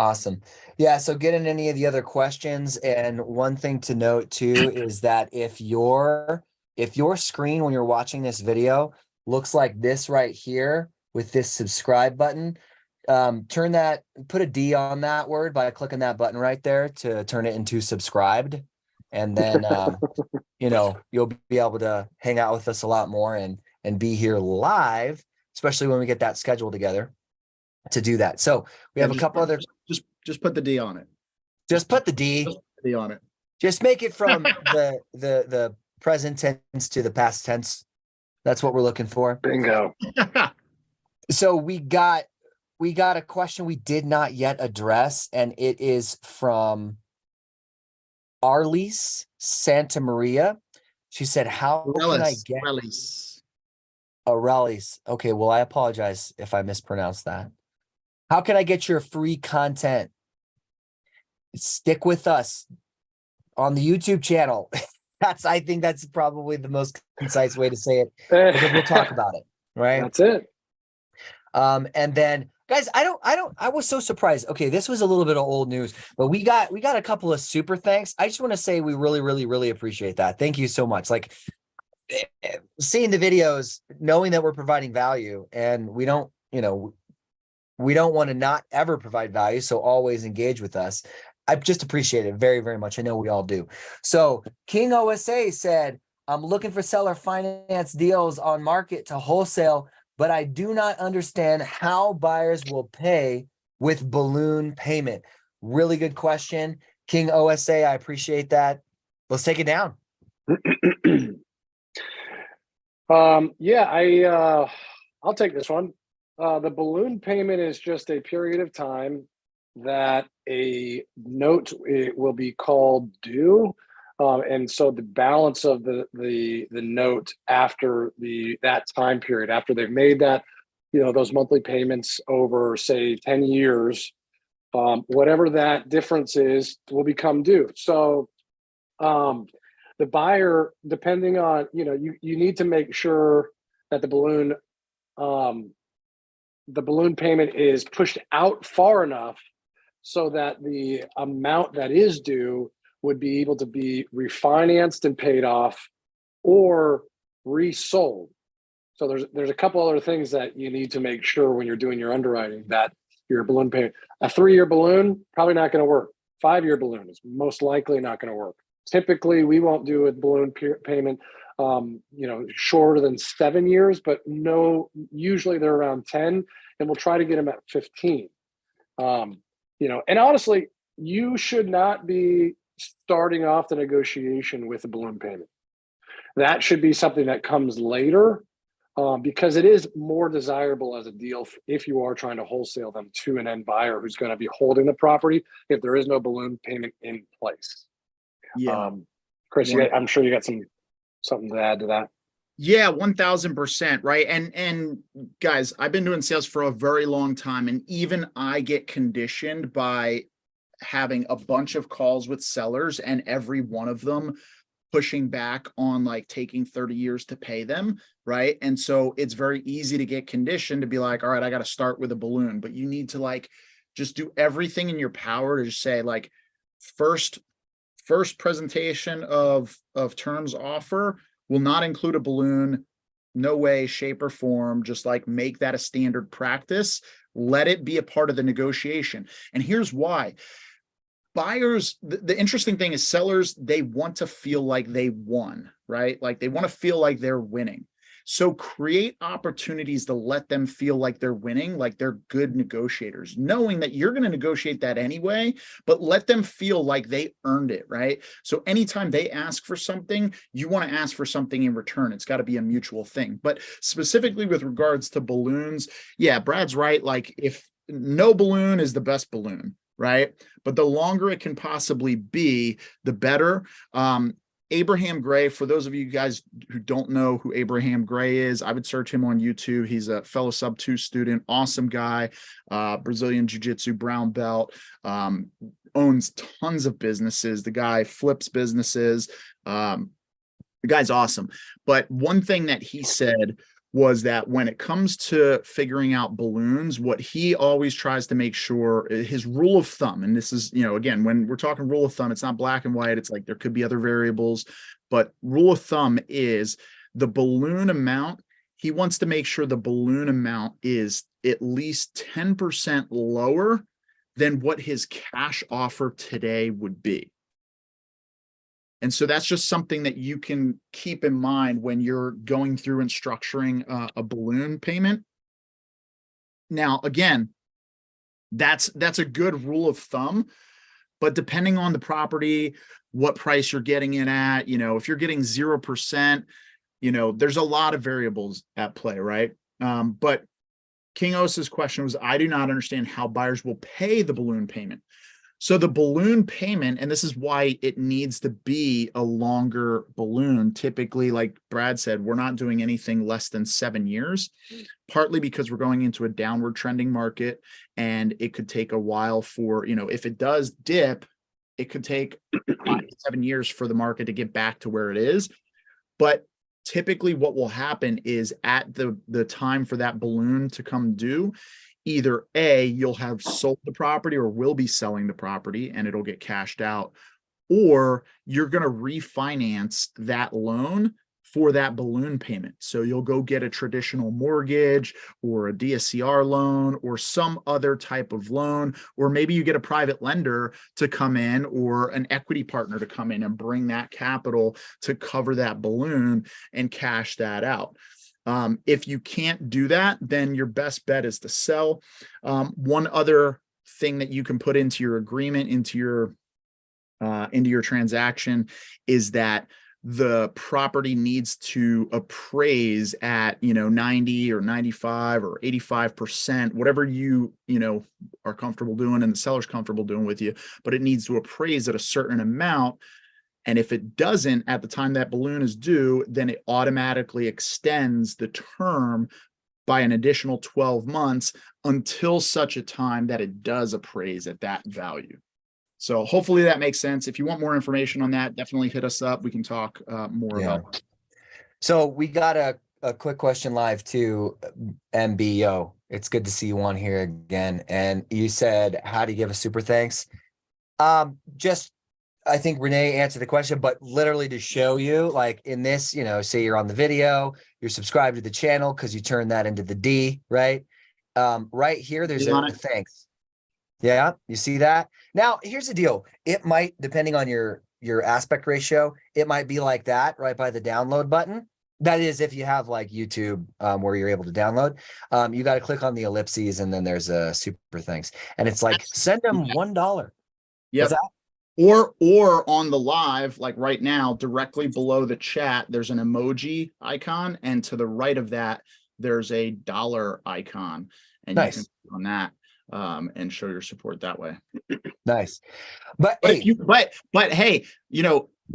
Speaker 1: Awesome. Yeah. So get in any of the other questions. And one thing to note too is that if your screen when you're watching this video looks like this right here with this subscribe button, put a D on that word by clicking that button right there to turn it into subscribed. And then, you'll be able to hang out with us a lot more and be here live, especially when we get that schedule together to do that. So we have a couple other.
Speaker 3: Just put the D on it.
Speaker 1: Just put the D.
Speaker 3: Just put the D on it. Just
Speaker 1: make it from the present tense to the past tense. That's what we're looking for.
Speaker 2: Bingo.
Speaker 1: So we got a question we did not yet address, and it is from Arlise Santa Maria. She said, how can I get Aurelius? Okay, well, I apologize if I mispronounced that. How can I get your free content? Stick with us on the YouTube channel. I think that's probably the most concise way to say it, because we'll talk about it, right?
Speaker 2: That's it.
Speaker 1: And then, guys, I was so surprised. Okay, this was a little bit of old news, but we got a couple of super thanks. I just want to say we really, really, really appreciate that. Thank you so much. Like, seeing the videos, knowing that we're providing value, and we don't want to not ever provide value. So always engage with us. I just appreciate it very, very much. I know we all do. So King OSA said, I'm looking for seller finance deals on market to wholesale, but I do not understand how buyers will pay with balloon payment. Really good question. King OSA, I appreciate that. Let's take it down.
Speaker 2: I'll take this one. The balloon payment is just a period of time that a note will be called due. And so the balance of the note after that time period, after they've made that, those monthly payments over, say, 10 years, whatever that difference is, will become due. So the buyer, depending on, you need to make sure that the balloon payment is pushed out far enough so that the amount that is due would be able to be refinanced and paid off or resold. So there's a couple other things that you need to make sure when you're doing your underwriting, that your balloon payment, a 3-year balloon, probably not going to work. 5-year balloon is most likely not going to work. Typically, we won't do a balloon payment shorter than 7 years, but usually they're around 10, and we'll try to get them at 15. And honestly, you should not be starting off the negotiation with a balloon payment. That should be something that comes later, because it is more desirable as a deal if you are trying to wholesale them to an end buyer who's going to be holding the property if there is no balloon payment in place.
Speaker 3: Yeah.
Speaker 2: Chris, I'm sure you got something to add to that.
Speaker 3: Yeah, 1000%. Right. And guys, I've been doing sales for a very long time, and even I get conditioned by having a bunch of calls with sellers and every one of them pushing back on like taking 30 years to pay them. Right. And so it's very easy to get conditioned to be like, all right, I got to start with a balloon, but you need to like just do everything in your power to just say like first presentation of terms offer will not include a balloon. No way, shape, or form. Just like make that a standard practice. Let it be a part of the negotiation. And here's why. Buyers, the interesting thing is sellers, they want to feel like they won, right? Like they want to feel like they're winning. So create opportunities to let them feel like they're winning, like they're good negotiators, knowing that you're going to negotiate that anyway, but let them feel like they earned it, right? So anytime they ask for something, you want to ask for something in return. It's got to be a mutual thing. But specifically with regards to balloons, yeah, Brad's right. Like if no balloon is the best balloon, right? But the longer it can possibly be, the better. Abraham Gray, for those of you guys who don't know who Abraham Gray is, I would search him on YouTube. He's a fellow sub-2 student, awesome guy, Brazilian Jiu-Jitsu brown belt, owns tons of businesses. The guy flips businesses. The guy's awesome. But one thing that he said was that when it comes to figuring out balloons, what he always tries to make sure, his rule of thumb, and this is, again, when we're talking rule of thumb, it's not black and white. It's like there could be other variables, but rule of thumb is the balloon amount. He wants to make sure the balloon amount is at least 10% lower than what his cash offer today would be. And so that's just something that you can keep in mind when you're going through and structuring a balloon payment. Now, again, that's a good rule of thumb, but depending on the property, what price you're getting it at, if you're getting 0%, there's a lot of variables at play, right? But King Osa's question was, I do not understand how buyers will pay the balloon payment. So the balloon payment, and this is why it needs to be a longer balloon. Typically, like Brad said, we're not doing anything less than 7 years, partly because we're going into a downward trending market, and it could take a while for, if it does dip, it could take 5 to 7 years for the market to get back to where it is. But typically what will happen is at the time for that balloon to come due, either A, you'll have sold the property or will be selling the property and it'll get cashed out, or you're going to refinance that loan for that balloon payment. So you'll go get a traditional mortgage or a DSCR loan or some other type of loan, or maybe you get a private lender to come in or an equity partner to come in and bring that capital to cover that balloon and cash that out. If you can't do that, then your best bet is to sell. One other thing that you can put into your agreement, into your transaction, is that the property needs to appraise at 90 or 95 or 85%, whatever you are comfortable doing and the seller's comfortable doing with you, but it needs to appraise at a certain amount. And if it doesn't at the time that balloon is due, then it automatically extends the term by an additional 12 months until such a time that it does appraise at that value. So hopefully that makes sense. If you want more information on that, definitely hit us up. We can talk more about it.
Speaker 1: So we got a quick question live to MBO. It's good to see you on here again. And you said, how do you give a super thanks? I think Renee answered the question, but literally to show you, like in this, say you're on the video, you're subscribed to the channel because you turn that into the D, right? Right here, there's a thanks. Yeah, you see that? Now, here's the deal. It might, depending on your aspect ratio, it might be like that right by the download button. That is, if you have like YouTube where you're able to download, you got to click on the ellipses and then there's a super thanks. And it's like, send them $1.
Speaker 3: Yep. Or on the live, like right now, directly below the chat, there's an emoji icon. And to the right of that, there's a dollar icon. And nice. You can click on that and show your support that way.
Speaker 1: Nice. But hey,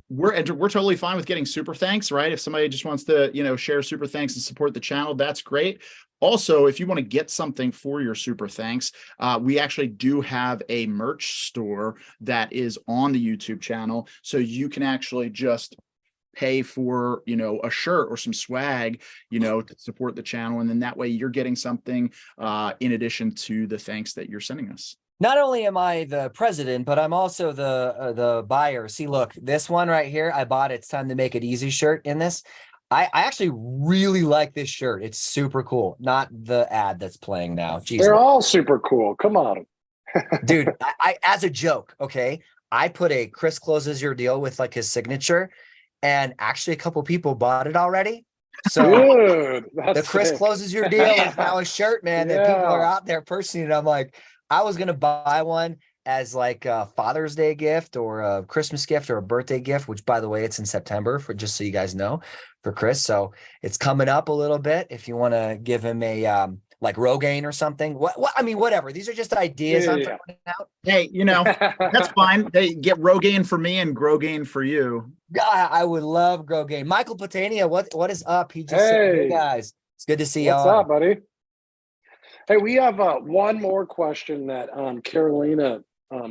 Speaker 3: we're totally fine with getting super thanks, right? If somebody just wants to, share super thanks and support the channel, that's great. Also, if you want to get something for your super thanks, we actually do have a merch store that is on the YouTube channel. So you can actually just pay for, a shirt or some swag, to support the channel. And then that way you're getting something in addition to the thanks that you're sending us.
Speaker 1: Not only am I the president, but I'm also the buyer. See, look, this one right here, I bought It's Time to Make It Easy shirt in this. I actually really like this shirt. It's super cool. Not the ad that's playing now. Jeez,
Speaker 2: they're all super cool. Come on.
Speaker 1: Dude, I as a joke, okay, I put a Chris closes your deal with like his signature, and actually a couple people bought it already. So
Speaker 2: good.
Speaker 1: The Chris sick. Closes your deal is now a shirt, man, that people are out there purchasing. And I'm like, I was going to buy one as like a Father's Day gift or a Christmas gift or a birthday gift, which by the way, it's in September for just so you guys know, for Chris. So it's coming up a little bit. If you want to give him a like Rogaine or something. What I mean, whatever. These are just ideas I'm throwing out.
Speaker 3: Hey, that's fine. They get Rogaine for me and Grogaine for you.
Speaker 1: I would love Rogaine. Michael Platania, what is up? He just said, hey guys, it's good to see
Speaker 2: what's
Speaker 1: y'all.
Speaker 2: up, buddy? Hey, we have one more question that Carolina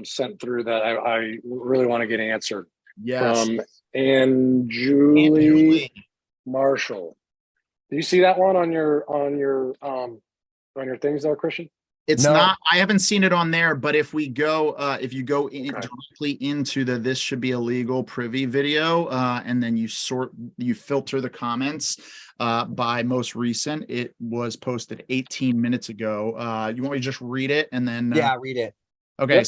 Speaker 2: sent through that I really want to get answered.
Speaker 3: Yes.
Speaker 2: From Julie Marshall. Do you see that one on your things there, Christian?
Speaker 3: It's not, I haven't seen it on there, but if you go directly into the this should be illegal privy video, and then you filter the comments by most recent, it was posted 18 minutes ago. You want me to just read it and then
Speaker 1: read it.
Speaker 3: Okay,
Speaker 2: yep.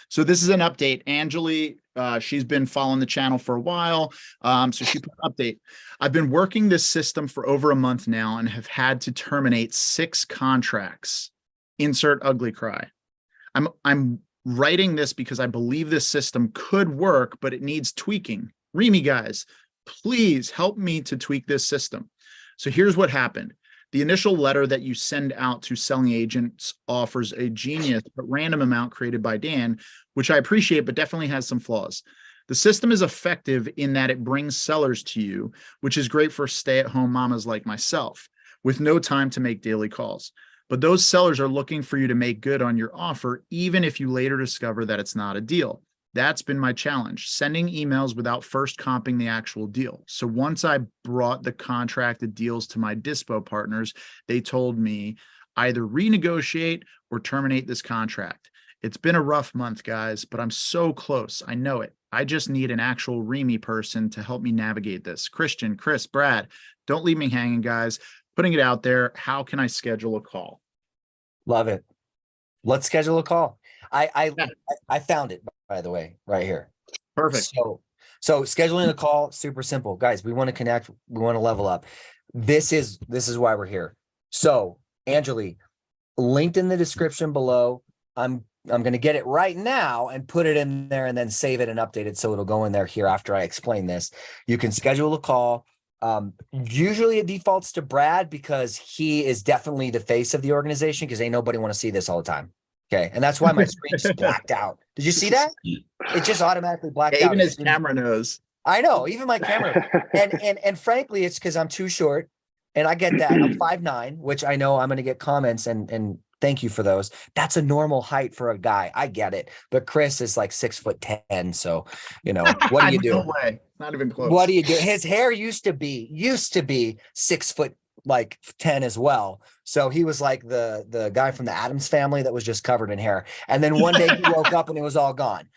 Speaker 3: so this is an update. Angeli, she's been following the channel for a while. So she put an update. I've been working this system for over a month now and have had to terminate 6 contracts. Insert ugly cry. I'm writing this because I believe this system could work, but it needs tweaking. Remy guys, please help me to tweak this system. So here's what happened. The initial letter that you send out to selling agents offers a genius but random amount created by Dan, which I appreciate, but definitely has some flaws. The system is effective in that it brings sellers to you, which is great for stay-at-home mamas like myself, with no time to make daily calls. But those sellers are looking for you to make good on your offer, even if you later discover that it's not a deal. That's been my challenge, sending emails without first comping the actual deal. So once I brought the contracted deals to my dispo partners, they told me either renegotiate or terminate this contract. It's been a rough month, guys, but I'm so close. I know it. I just need an actual Remy person to help me navigate this. Christian, Chris, Brad, don't leave me hanging, guys. Putting it out there. How can I schedule a call?
Speaker 1: Love it. Let's schedule a call. I found it, by the way, right here.
Speaker 3: Perfect.
Speaker 1: So scheduling a call, super simple. Guys, we want to connect. We want to level up. This is why we're here. So, Angeli, linked in the description below. I'm going to get it right now and put it in there and then save it and update it so it'll go in there here after I explain this. You can schedule a call. Usually it defaults to Brad because he is definitely the face of the organization because ain't nobody want to see this all the time. Okay. And that's why my screen just blacked out. Did you see that? It just automatically blacked out.
Speaker 3: Even his camera knows.
Speaker 1: I know, even my camera. And frankly, it's because I'm too short. And I get that. I'm 5'9", which I know I'm going to get comments and thank you for those. That's a normal height for a guy. I get it. But Chris is like 6'10". So, what do you do?
Speaker 3: No way. Not even close.
Speaker 1: What do you do? His hair used to be 6'10" as well. So he was like the guy from the Addams Family that was just covered in hair. And then one day he woke up and it was all gone.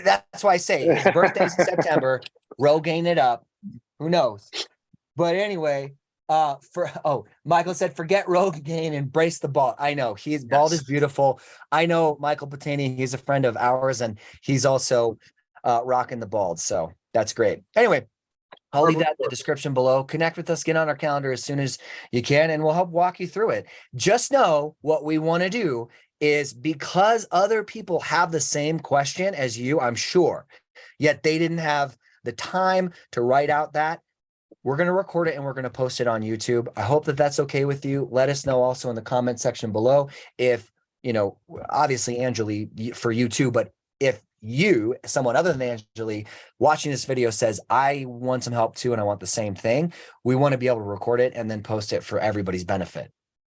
Speaker 1: That's why I say his birthday's in September. Rogaine it up. Who knows? But anyway, Michael said, forget Rogaine, embrace the bald. I know bald is beautiful. I know Michael Patani, he's a friend of ours, and he's also rocking the bald. So that's great. Anyway, I'll leave that in the description below. Connect with us, get on our calendar as soon as you can, and we'll help walk you through it. Just know what we want to do is because other people have the same question as you, I'm sure, yet they didn't have the time to write out that. We're going to record it and we're going to post it on YouTube. I hope that that's okay with you. Let us know also in the comment section below if, obviously Angeli for you too, but if you, someone other than Angeli watching this video says, I want some help too, and I want the same thing, we want to be able to record it and then post it for everybody's benefit.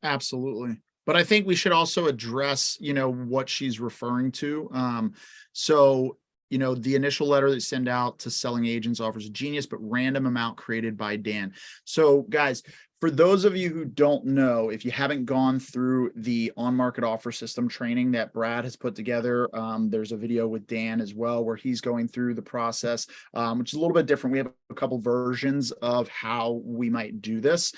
Speaker 3: Absolutely. But I think we should also address, what she's referring to. So the initial letter they send out to selling agents offers a genius, but random amount created by Dan. So guys, for those of you who don't know, if you haven't gone through the on-market offer system training that Brad has put together, there's a video with Dan as well, where he's going through the process, which is a little bit different. We have a couple versions of how we might do this.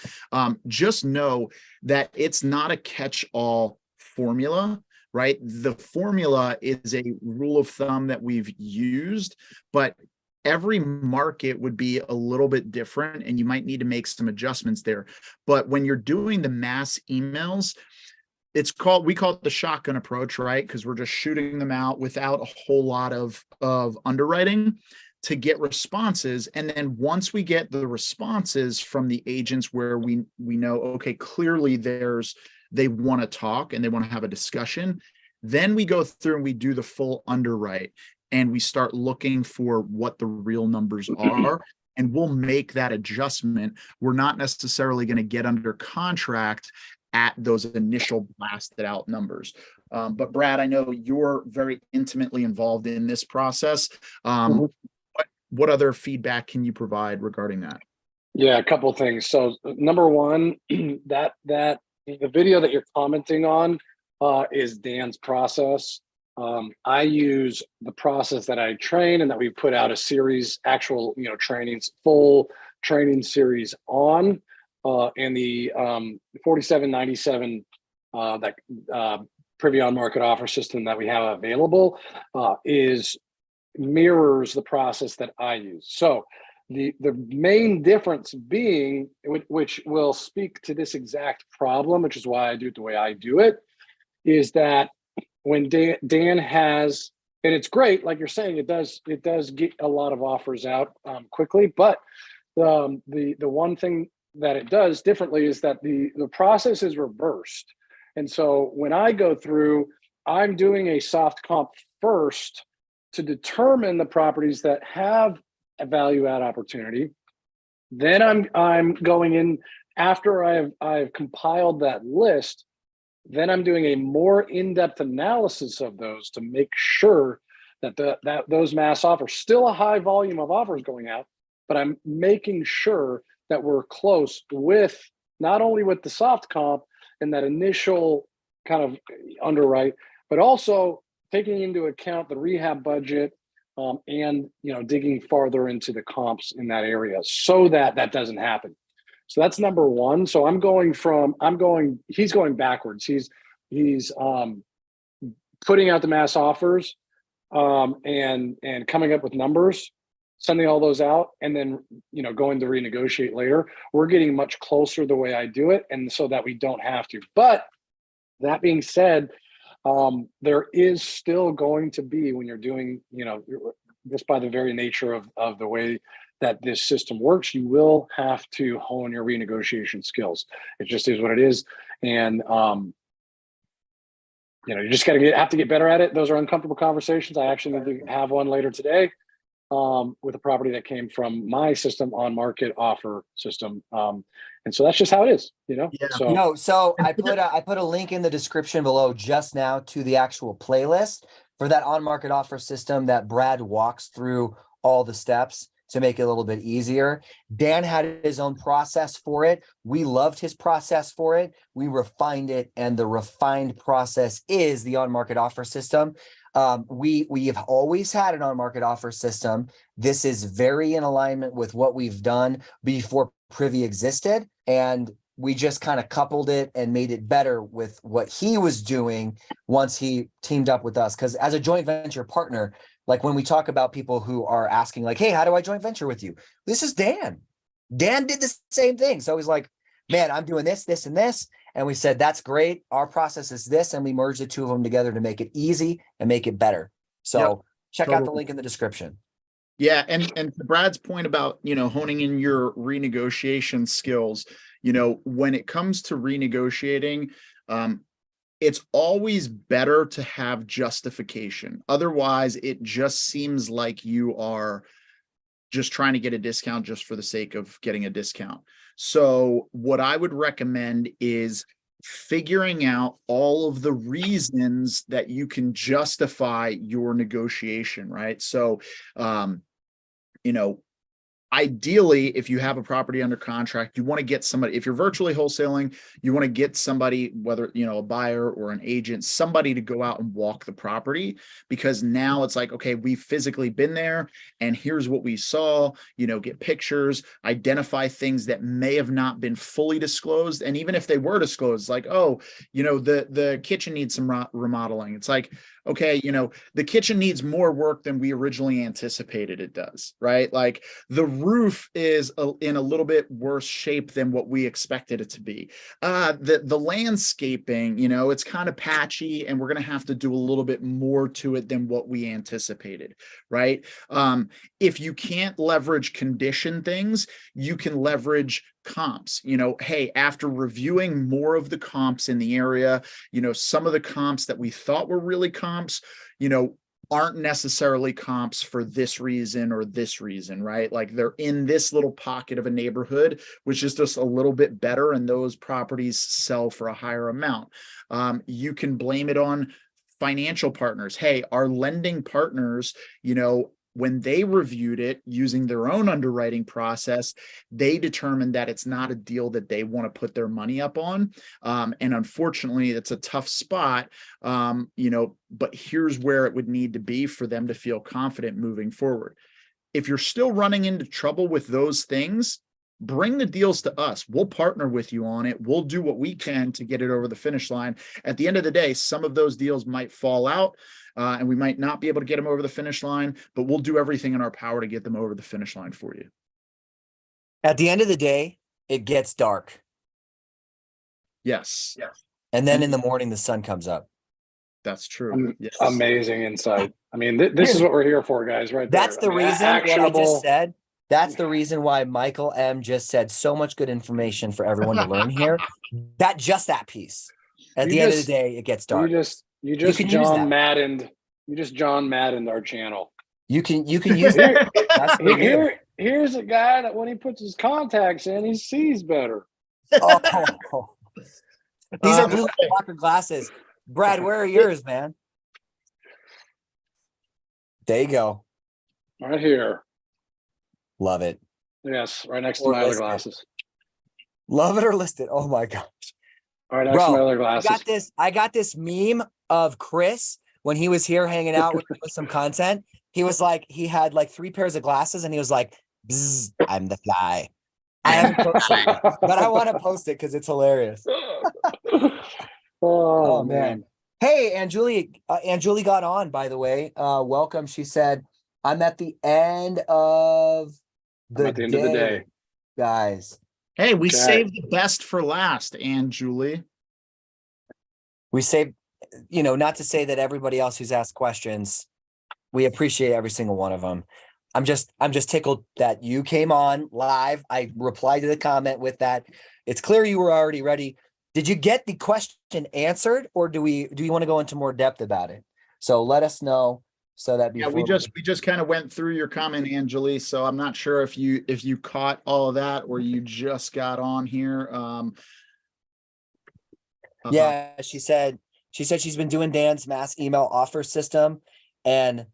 Speaker 3: Just know that it's not a catch-all formula. Right? The formula is a rule of thumb that we've used, but every market would be a little bit different and you might need to make some adjustments there. But when you're doing the mass emails, we call it the shotgun approach, right? Because we're just shooting them out without a whole lot of underwriting to get responses. And then once we get the responses from the agents where we know, okay, clearly there's they want to talk and they want to have a discussion. Then we go through and we do the full underwrite and we start looking for what the real numbers are. And we'll make that adjustment. We're not necessarily going to get under contract at those initial blasted out numbers. But Brad, I know you're very intimately involved in this process. What other feedback can you provide regarding that?
Speaker 2: Yeah, a couple of things. So number one, that the video that you're commenting on is Dan's process. I use the process that I train and that we put out a series, actual, trainings, full training series on, and the 4797 that Privy on market offer system that we have available mirrors the process that I use. So the main difference being, which will speak to this exact problem, which is why I do it the way I do it, is that when Dan has, and it's great, like you're saying, it does get a lot of offers out quickly, but the one thing that it does differently is that the process is reversed. And so when I go through, I'm doing a soft comp first to determine the properties that have a value add opportunity. Then I'm going in after I've compiled that list. Then I'm doing a more in-depth analysis of those to make sure that those mass offers, still a high volume of offers going out, but I'm making sure that we're close with not only with the soft comp and that initial kind of underwrite, but also taking into account the rehab budget and digging farther into the comps in that area so that doesn't happen. So that's number one. So he's going backwards. He's putting out the mass offers and coming up with numbers, sending all those out, and then going to renegotiate later. We're getting much closer the way I do it, and so that we don't have to. But that being said, there is still going to be, when you're doing, just by the very nature of the way that this system works, you will have to hone your renegotiation skills. It just is what it is. And, you just have to get better at it. Those are uncomfortable conversations. I actually need to have one later today with a property that came from my system, on market offer system. And so that's just how it is,
Speaker 3: Yeah.
Speaker 1: So I put a link in the description below just now to the actual playlist for that on market offer system that Brad walks through all the steps to make it a little bit easier. Dan had his own process for it. We loved his process for it. We refined it, and the refined process is the on-market offer system. We have always had an on-market offer system. This is very in alignment with what we've done before Privy existed, and we just kind of coupled it and made it better with what he was doing once he teamed up with us. Because as a joint venture partner, like when we talk about people who are asking like, hey, how do I joint venture with you? This is Dan. Dan did the same thing. So he's like, man, I'm doing this, this, and this. And we said, that's great. Our process is this. And we merged the two of them together to make it easy and make it better. So check out the link in the description.
Speaker 3: Yeah. And to Brad's point about, honing in your renegotiation skills, when it comes to renegotiating, it's always better to have justification. Otherwise, it just seems like you are just trying to get a discount just for the sake of getting a discount. So what I would recommend is figuring out all of the reasons that you can justify your negotiation, right? So, ideally, if you have a property under contract, you want to get somebody, if you're virtually wholesaling, you want to get somebody, whether, a buyer or an agent, somebody to go out and walk the property, because now it's like, okay, we've physically been there and here's what we saw, get pictures, identify things that may have not been fully disclosed. And even if they were disclosed, like, oh, the kitchen needs some remodeling. It's like, okay, the kitchen needs more work than we originally anticipated it does, right? Like the roof is in a little bit worse shape than what we expected it to be. The landscaping, it's kind of patchy, and we're going to have to do a little bit more to it than what we anticipated, right? If you can't leverage condition things, you can leverage comps. Hey, after reviewing more of the comps in the area, some of the comps that we thought were really comps, aren't necessarily comps for this reason or this reason, right? Like they're in this little pocket of a neighborhood, which is just a little bit better, and those properties sell for a higher amount. You can blame it on financial partners. Hey, our lending partners, when they reviewed it using their own underwriting process, they determined that it's not a deal that they want to put their money up on. And unfortunately, it's a tough spot, but here's where it would need to be for them to feel confident moving forward. If you're still running into trouble with those things, bring the deals to us. We'll partner with you on it. We'll do what we can to get it over the finish line. At the end of the day, some of those deals might fall out, and we might not be able to get them over the finish line, but we'll do everything in our power to get them over the finish line for you.
Speaker 1: At the end of the day, it gets dark.
Speaker 3: Yes.
Speaker 1: And then in the morning, the sun comes up.
Speaker 3: That's true. Yes.
Speaker 2: Amazing insight. I mean, this is what we're here for, guys, right there.
Speaker 1: That's the reason what I just said. That's the reason why Michael M. just said so much good information for everyone to learn here. That piece. At the end of the day, it gets dark.
Speaker 2: You just John Maddened our channel.
Speaker 1: You can use that.
Speaker 2: Here's a guy that when he puts his contacts in, he sees better.
Speaker 1: Oh. These are blue blocker glasses. Brad, where are yours, man? There you go.
Speaker 2: Right here.
Speaker 1: Love it.
Speaker 2: Yes, right next to my other glasses.
Speaker 1: Love it or list it. Oh my gosh.
Speaker 2: Right next to my other glasses.
Speaker 1: I got this meme of Chris when he was here hanging out with some content. He was like, he had like 3 pairs of glasses, and he was like, "Bzz, I'm the fly." I haven't posted it, but I want to post it because it's hilarious.
Speaker 2: Oh man.
Speaker 1: Hey, Julie got on, by the way. Welcome. She said, I'm at the end of the day, guys.
Speaker 3: Hey, we saved the best for last, Julie.
Speaker 1: We saved, not to say that everybody else who's asked questions, we appreciate every single one of them. I'm just tickled that you came on live. I replied to the comment with that. It's clear you were already ready. Did you get the question answered, or do you want to go into more depth about it? So let us know. So that before
Speaker 3: we just kind of went through your comment, Julie. So I'm not sure if you caught all of that, or you just got on here.
Speaker 1: Yeah, she said she's been doing Dan's mass email offer system, and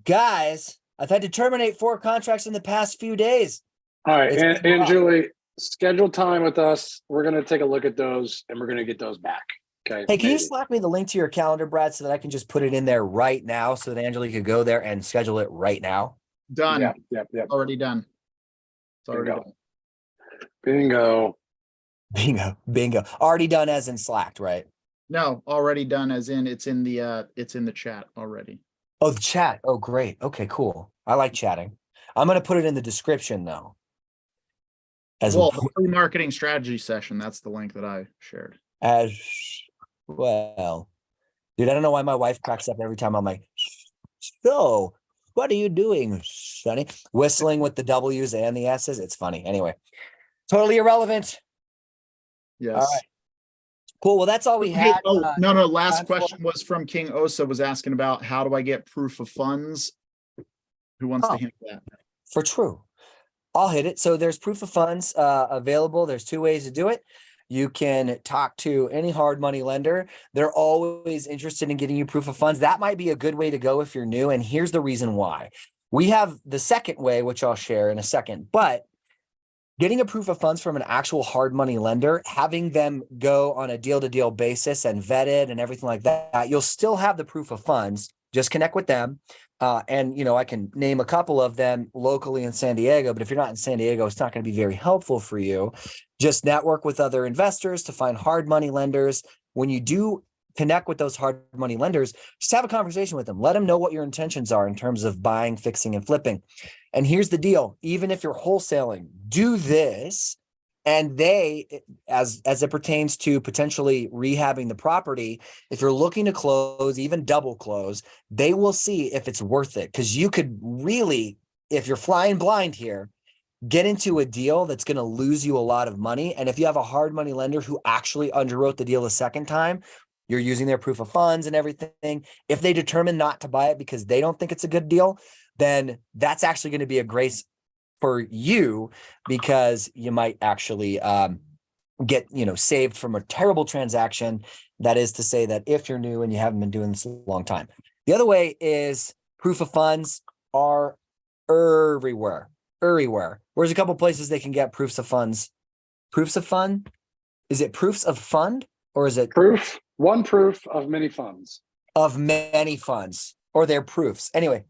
Speaker 1: guys, I've had to terminate 4 contracts in the past few days.
Speaker 2: All right, and Julie, schedule time with us. We're going to take a look at those, and we're going to get those back. Okay.
Speaker 1: Hey, can you Slack me the link to your calendar, Brad, so that I can just put it in there right now, so that Angela could go there and schedule it right now?
Speaker 3: Done.
Speaker 2: Yep.
Speaker 3: Already done. It's already
Speaker 2: done.
Speaker 1: Bingo. Already done as in Slacked, right?
Speaker 3: No, already done as in it's in the chat already.
Speaker 1: Oh, the chat. Oh, great. Okay, cool. I like chatting. I'm going to put it in the description though.
Speaker 3: The pre-marketing strategy session. That's the link that I shared.
Speaker 1: As well, dude, I don't know why my wife cracks up every time I'm like, so what are you doing, Sonny? Whistling with the W's and the S's. It's funny. Anyway, totally irrelevant.
Speaker 3: Yes.
Speaker 1: All right. Cool. Well, that's all we had.
Speaker 3: No. Last question was from King Osa, was asking about how do I get proof of funds? Who wants to handle that?
Speaker 1: For true. I'll hit it. So there's proof of funds available. There's 2 ways to do it. You can talk to any hard money lender. They're always interested in getting you proof of funds. That might be a good way to go if you're new. And here's the reason why. We have the second way, which I'll share in a second, but getting a proof of funds from an actual hard money lender, having them go on a deal-to-deal basis and vetted and everything like that, you'll still have the proof of funds. Just connect with them. And, I can name a couple of them locally in San Diego, but if you're not in San Diego, it's not going to be very helpful for you. Just network with other investors to find hard money lenders. When you do connect with those hard money lenders, just have a conversation with them. Let them know what your intentions are in terms of buying, fixing, and flipping. And here's the deal. Even if you're wholesaling, do this. And they, as it pertains to potentially rehabbing the property, if you're looking to close, even double close, they will see if it's worth it. Because you could really, if you're flying blind here, get into a deal that's going to lose you a lot of money. And if you have a hard money lender who actually underwrote the deal a second time, you're using their proof of funds and everything. If they determine not to buy it because they don't think it's a good deal, then that's actually going to be a grace for you, because you might actually get, saved from a terrible transaction. That is to say that if you're new and you haven't been doing this a long time. The other way is proof of funds are everywhere. There's a couple places they can get proofs of funds. Proofs of fund? Is it proofs of fund, or is it
Speaker 2: one proof of many funds?
Speaker 1: Of many funds, or their proofs. Anyway,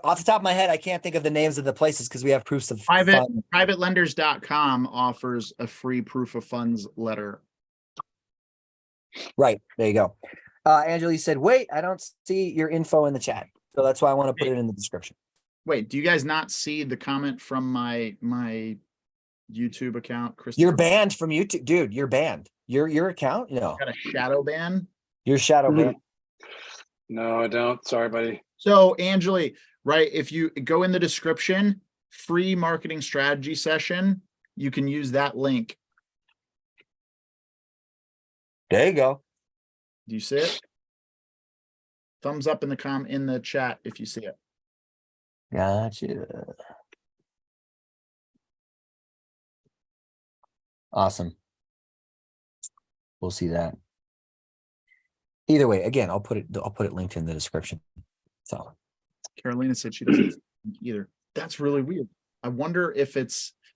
Speaker 1: off the top of my head, I can't think of the names of the places because we have proofs of fund.
Speaker 3: Privatelenders.com offers a free proof of funds letter.
Speaker 1: Right. There you go. Angela said, wait, I don't see your info in the chat. So that's why I want to put it in the description.
Speaker 3: Wait, do you guys not see the comment from my YouTube account, Christopher?
Speaker 1: You're banned from YouTube, dude. You're banned. Your account? No.
Speaker 3: Got a shadow ban?
Speaker 1: You're shadow banned.
Speaker 2: No, I don't. Sorry, buddy.
Speaker 3: So, Angeli, right, if you go in the description, free marketing strategy session, you can use that link.
Speaker 1: There you go.
Speaker 3: Do you see it? Thumbs up in the chat if you see it.
Speaker 1: Gotcha. Awesome. We'll see that. Either way, again, I'll put it linked in the description. So
Speaker 3: Carolina said she doesn't think either. That's really weird. I wonder if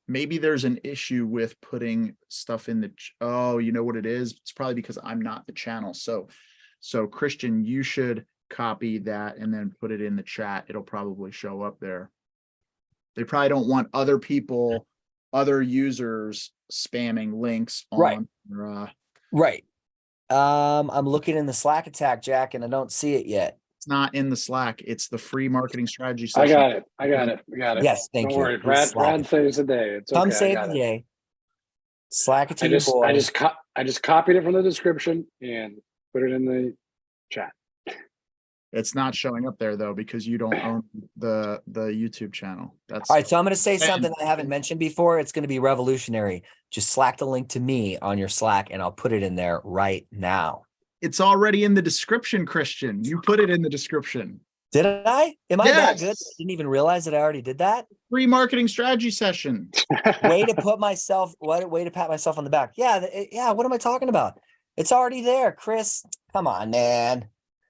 Speaker 3: maybe there's an issue with putting stuff in oh, you know what it is? It's probably because I'm not the channel. So Christian, you should copy that and then put it in the chat. It'll probably show up there. They probably don't want other users spamming links on.
Speaker 1: Right. I'm looking in the Slack attack, Jack, and I don't see it yet.
Speaker 3: It's not in the Slack. It's the free marketing strategy session.
Speaker 2: I got it.
Speaker 1: Yes, thank you.
Speaker 2: Don't worry. Brad saves the day. It's okay.
Speaker 1: Come save the day. Slack it to your boy.
Speaker 2: I just copied it from the description and put it in the chat.
Speaker 3: It's not showing up there though, because you don't own the YouTube channel. That's
Speaker 1: all right. So I'm going to say something I haven't mentioned before. It's going to be revolutionary. Just Slack the link to me on your Slack and I'll put it in there right now.
Speaker 3: It's already in the description, Christian. You put it in the description.
Speaker 1: Did I? Am I that good? I didn't even realize that I already did that.
Speaker 3: Free marketing strategy session.
Speaker 1: Way to pat myself on the back. Yeah. What am I talking about? It's already there, Chris. Come on, man.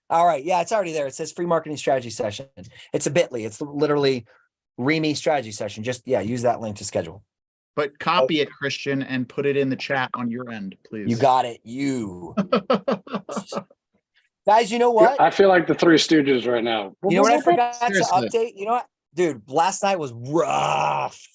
Speaker 1: All right. Yeah, it's already there. It says free marketing strategy session. It's a bit.ly. It's literally REME strategy session. Just, use that link to schedule.
Speaker 3: But copy it, Christian, and put it in the chat on your end, please.
Speaker 1: You got it. Guys, you know what?
Speaker 2: I feel like the Three Stooges right now.
Speaker 1: You know what I forgot to update? You know what? Dude, last night was rough.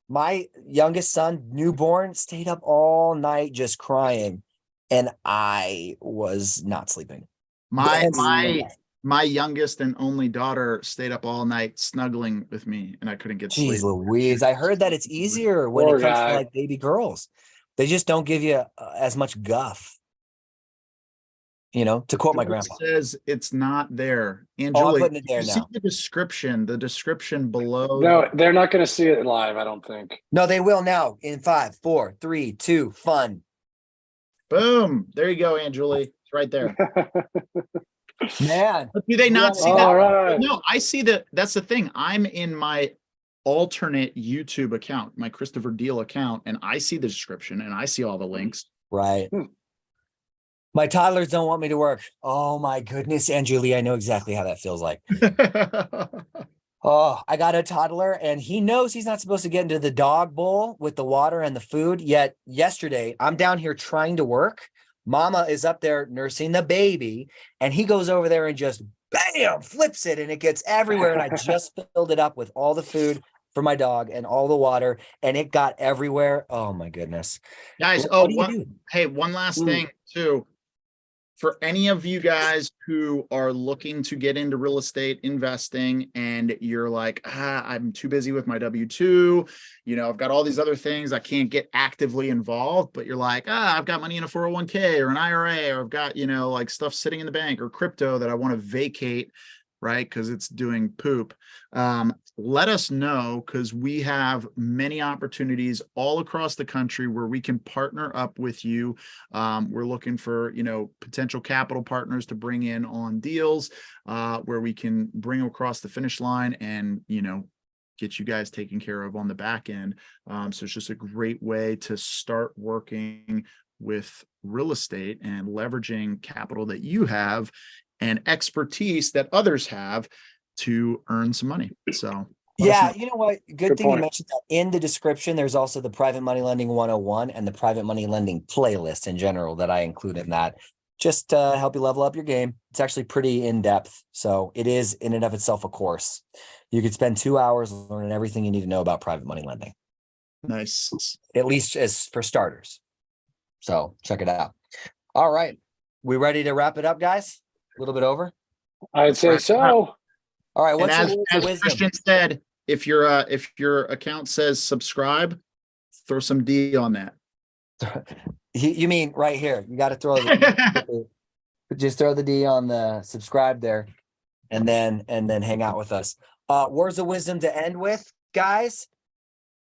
Speaker 1: My youngest son, newborn, stayed up all night just crying. And I was not sleeping.
Speaker 3: My youngest and only daughter stayed up all night snuggling with me, and I couldn't get sleep.
Speaker 1: Jeez Louise, I heard that it's easier when it comes to like baby girls. They just don't give you as much guff. To quote my grandpa.
Speaker 3: It says it's not there.
Speaker 1: I'm
Speaker 3: Angela,
Speaker 1: putting it there now.
Speaker 3: See the description below.
Speaker 2: No, they're not going to see it live, I don't think.
Speaker 1: No, they will now in 5, 4, 3, 2, fun.
Speaker 3: Boom. There you go, Angela. It's right there.
Speaker 1: Man.
Speaker 3: But do they not see that?
Speaker 2: Right.
Speaker 3: No, I see that's the thing. I'm in my alternate YouTube account, my Christopher Deal account, and I see the description and I see all the links.
Speaker 1: Right. My toddlers don't want me to work. Oh my goodness, Angeli, I know exactly how that feels like. Oh, I got a toddler and he knows he's not supposed to get into the dog bowl with the water and the food. Yet yesterday, I'm down here trying to work. Mama is up there nursing the baby and he goes over there and just bam, flips it and it gets everywhere. And I just filled it up with all the food for my dog and all the water and it got everywhere. Oh my goodness.
Speaker 3: Guys, one last thing too. for any of you guys who are looking to get into real estate investing and you're like, I'm too busy with my W-2, I've got all these other things, I can't get actively involved, but you're like, I've got money in a 401k or an IRA, or I've got, like stuff sitting in the bank or crypto that I want to vacate, right? Because it's doing poop. Let us know, because we have many opportunities all across the country where we can partner up with you. We're looking for, potential capital partners to bring in on deals where we can bring across the finish line and, get you guys taken care of on the back end. So it's just a great way to start working with real estate and leveraging capital that you have and expertise that others have to earn some money. So
Speaker 1: yeah, you know what? Good thing
Speaker 2: point.
Speaker 1: you mentioned that. In the description, there's also the Private Money Lending 101 and the Private Money Lending playlist in general that I include in that, just to help you level up your game. It's actually pretty in-depth. So it is in and of itself a course. You could spend 2 hours learning everything you need to know about private money lending.
Speaker 3: nice.
Speaker 1: At least as for starters. So check it out. All right. We ready to wrap it up, guys? A little bit over.
Speaker 2: I'd say so.
Speaker 1: All right.
Speaker 3: And
Speaker 1: What's your
Speaker 3: as
Speaker 1: words of wisdom?
Speaker 3: Christian said, if your account says subscribe, throw some D on that.
Speaker 1: You mean right here? You got to throw just throw the D on the subscribe there, and then hang out with us. Words of wisdom to end with, guys.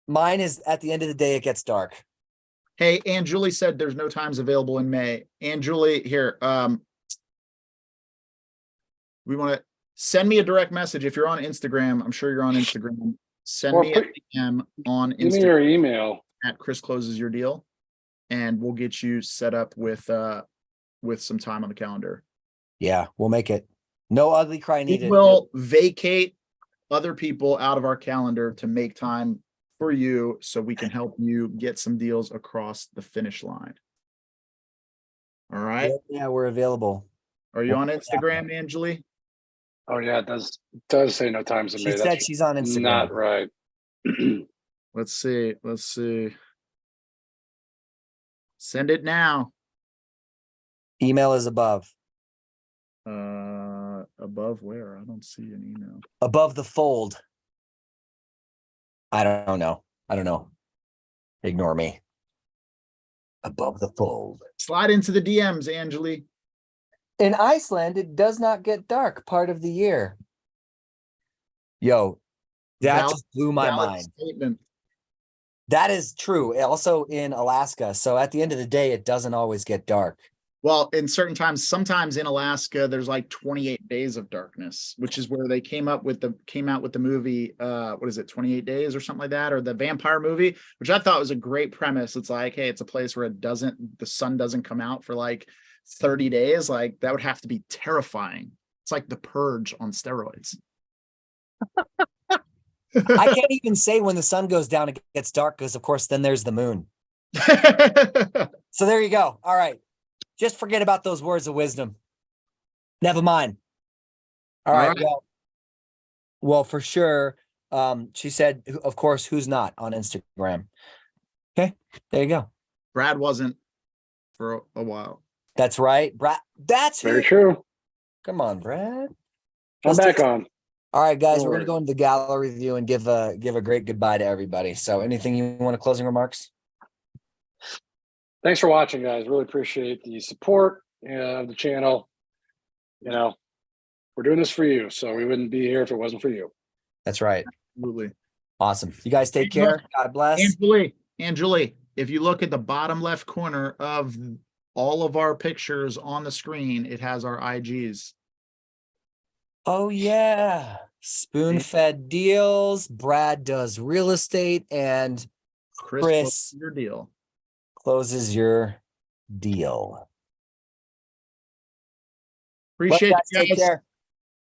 Speaker 1: Mine is, at the end of the day, it gets dark.
Speaker 3: Hey, Ann Julie said there's no times available in May. Ann Julie, here, we want to send me a direct message. If you're on Instagram, I'm sure you're on Instagram. Send me a DM on
Speaker 2: Give me your
Speaker 3: Instagram
Speaker 2: email.
Speaker 3: at Chris Closes Your Deal, and we'll get you set up with some time on the calendar.
Speaker 1: Yeah, we'll make it. No ugly cry
Speaker 3: We
Speaker 1: needed.
Speaker 3: will vacate other people out of our calendar to make time for you so we can help you get some deals across the finish line. All right.
Speaker 1: Yeah, we're available.
Speaker 3: Are you on Instagram, Anjali?
Speaker 2: Oh yeah, it does say no times in
Speaker 1: She
Speaker 2: May.
Speaker 1: said
Speaker 2: That's
Speaker 1: she's on Instagram.
Speaker 2: not right.
Speaker 3: Let's see. Send it now.
Speaker 1: Email is above.
Speaker 3: Above where? I don't see an email.
Speaker 1: Above the fold. I don't know. Ignore me. Above the fold.
Speaker 3: Slide into the DMs, Anjali.
Speaker 1: In Iceland, it does not get dark part of the year. Yo, that just blew my mind.
Speaker 3: Statement.
Speaker 1: That is true. Also in Alaska. So at the end of the day, it doesn't always get dark.
Speaker 3: Well, in certain times, sometimes in Alaska, there's like 28 days of darkness, which is where they came out with the movie, what is it, 28 Days or something like that, or the vampire movie, which I thought was a great premise. It's like, hey, it's a place where the sun doesn't come out for like 30 days. Like that would have to be terrifying. It's like The Purge on steroids.
Speaker 1: I can't even say when the sun goes down, it gets dark, because of course, then there's the moon. So there you go. All right. Just forget about those words of wisdom. Never mind. All right. Well, for sure. She said, of course, who's not on Instagram? Okay, there you go.
Speaker 3: Brad wasn't for a while.
Speaker 1: That's right. Brad. That's
Speaker 2: Very true.
Speaker 1: Come on, Brad.
Speaker 2: I'm back on.
Speaker 1: All right, guys,
Speaker 2: No
Speaker 1: we're going to go into the gallery view and give a great goodbye to everybody. So anything you want to closing remarks?
Speaker 2: Thanks for watching, guys. Really appreciate the support of the channel. We're doing this for you, so we wouldn't be here if it wasn't for you.
Speaker 1: That's right.
Speaker 3: Absolutely.
Speaker 1: Awesome. You guys take care. God bless.
Speaker 3: Anjali, if you look at the bottom left corner of all of our pictures on the screen, it has our IGs.
Speaker 1: Oh, yeah. Spoon-fed deals. Brad does real estate, and Chris
Speaker 3: your deal.
Speaker 1: Closes your deal.
Speaker 3: Appreciate
Speaker 1: Well,
Speaker 3: you guys.
Speaker 1: take care.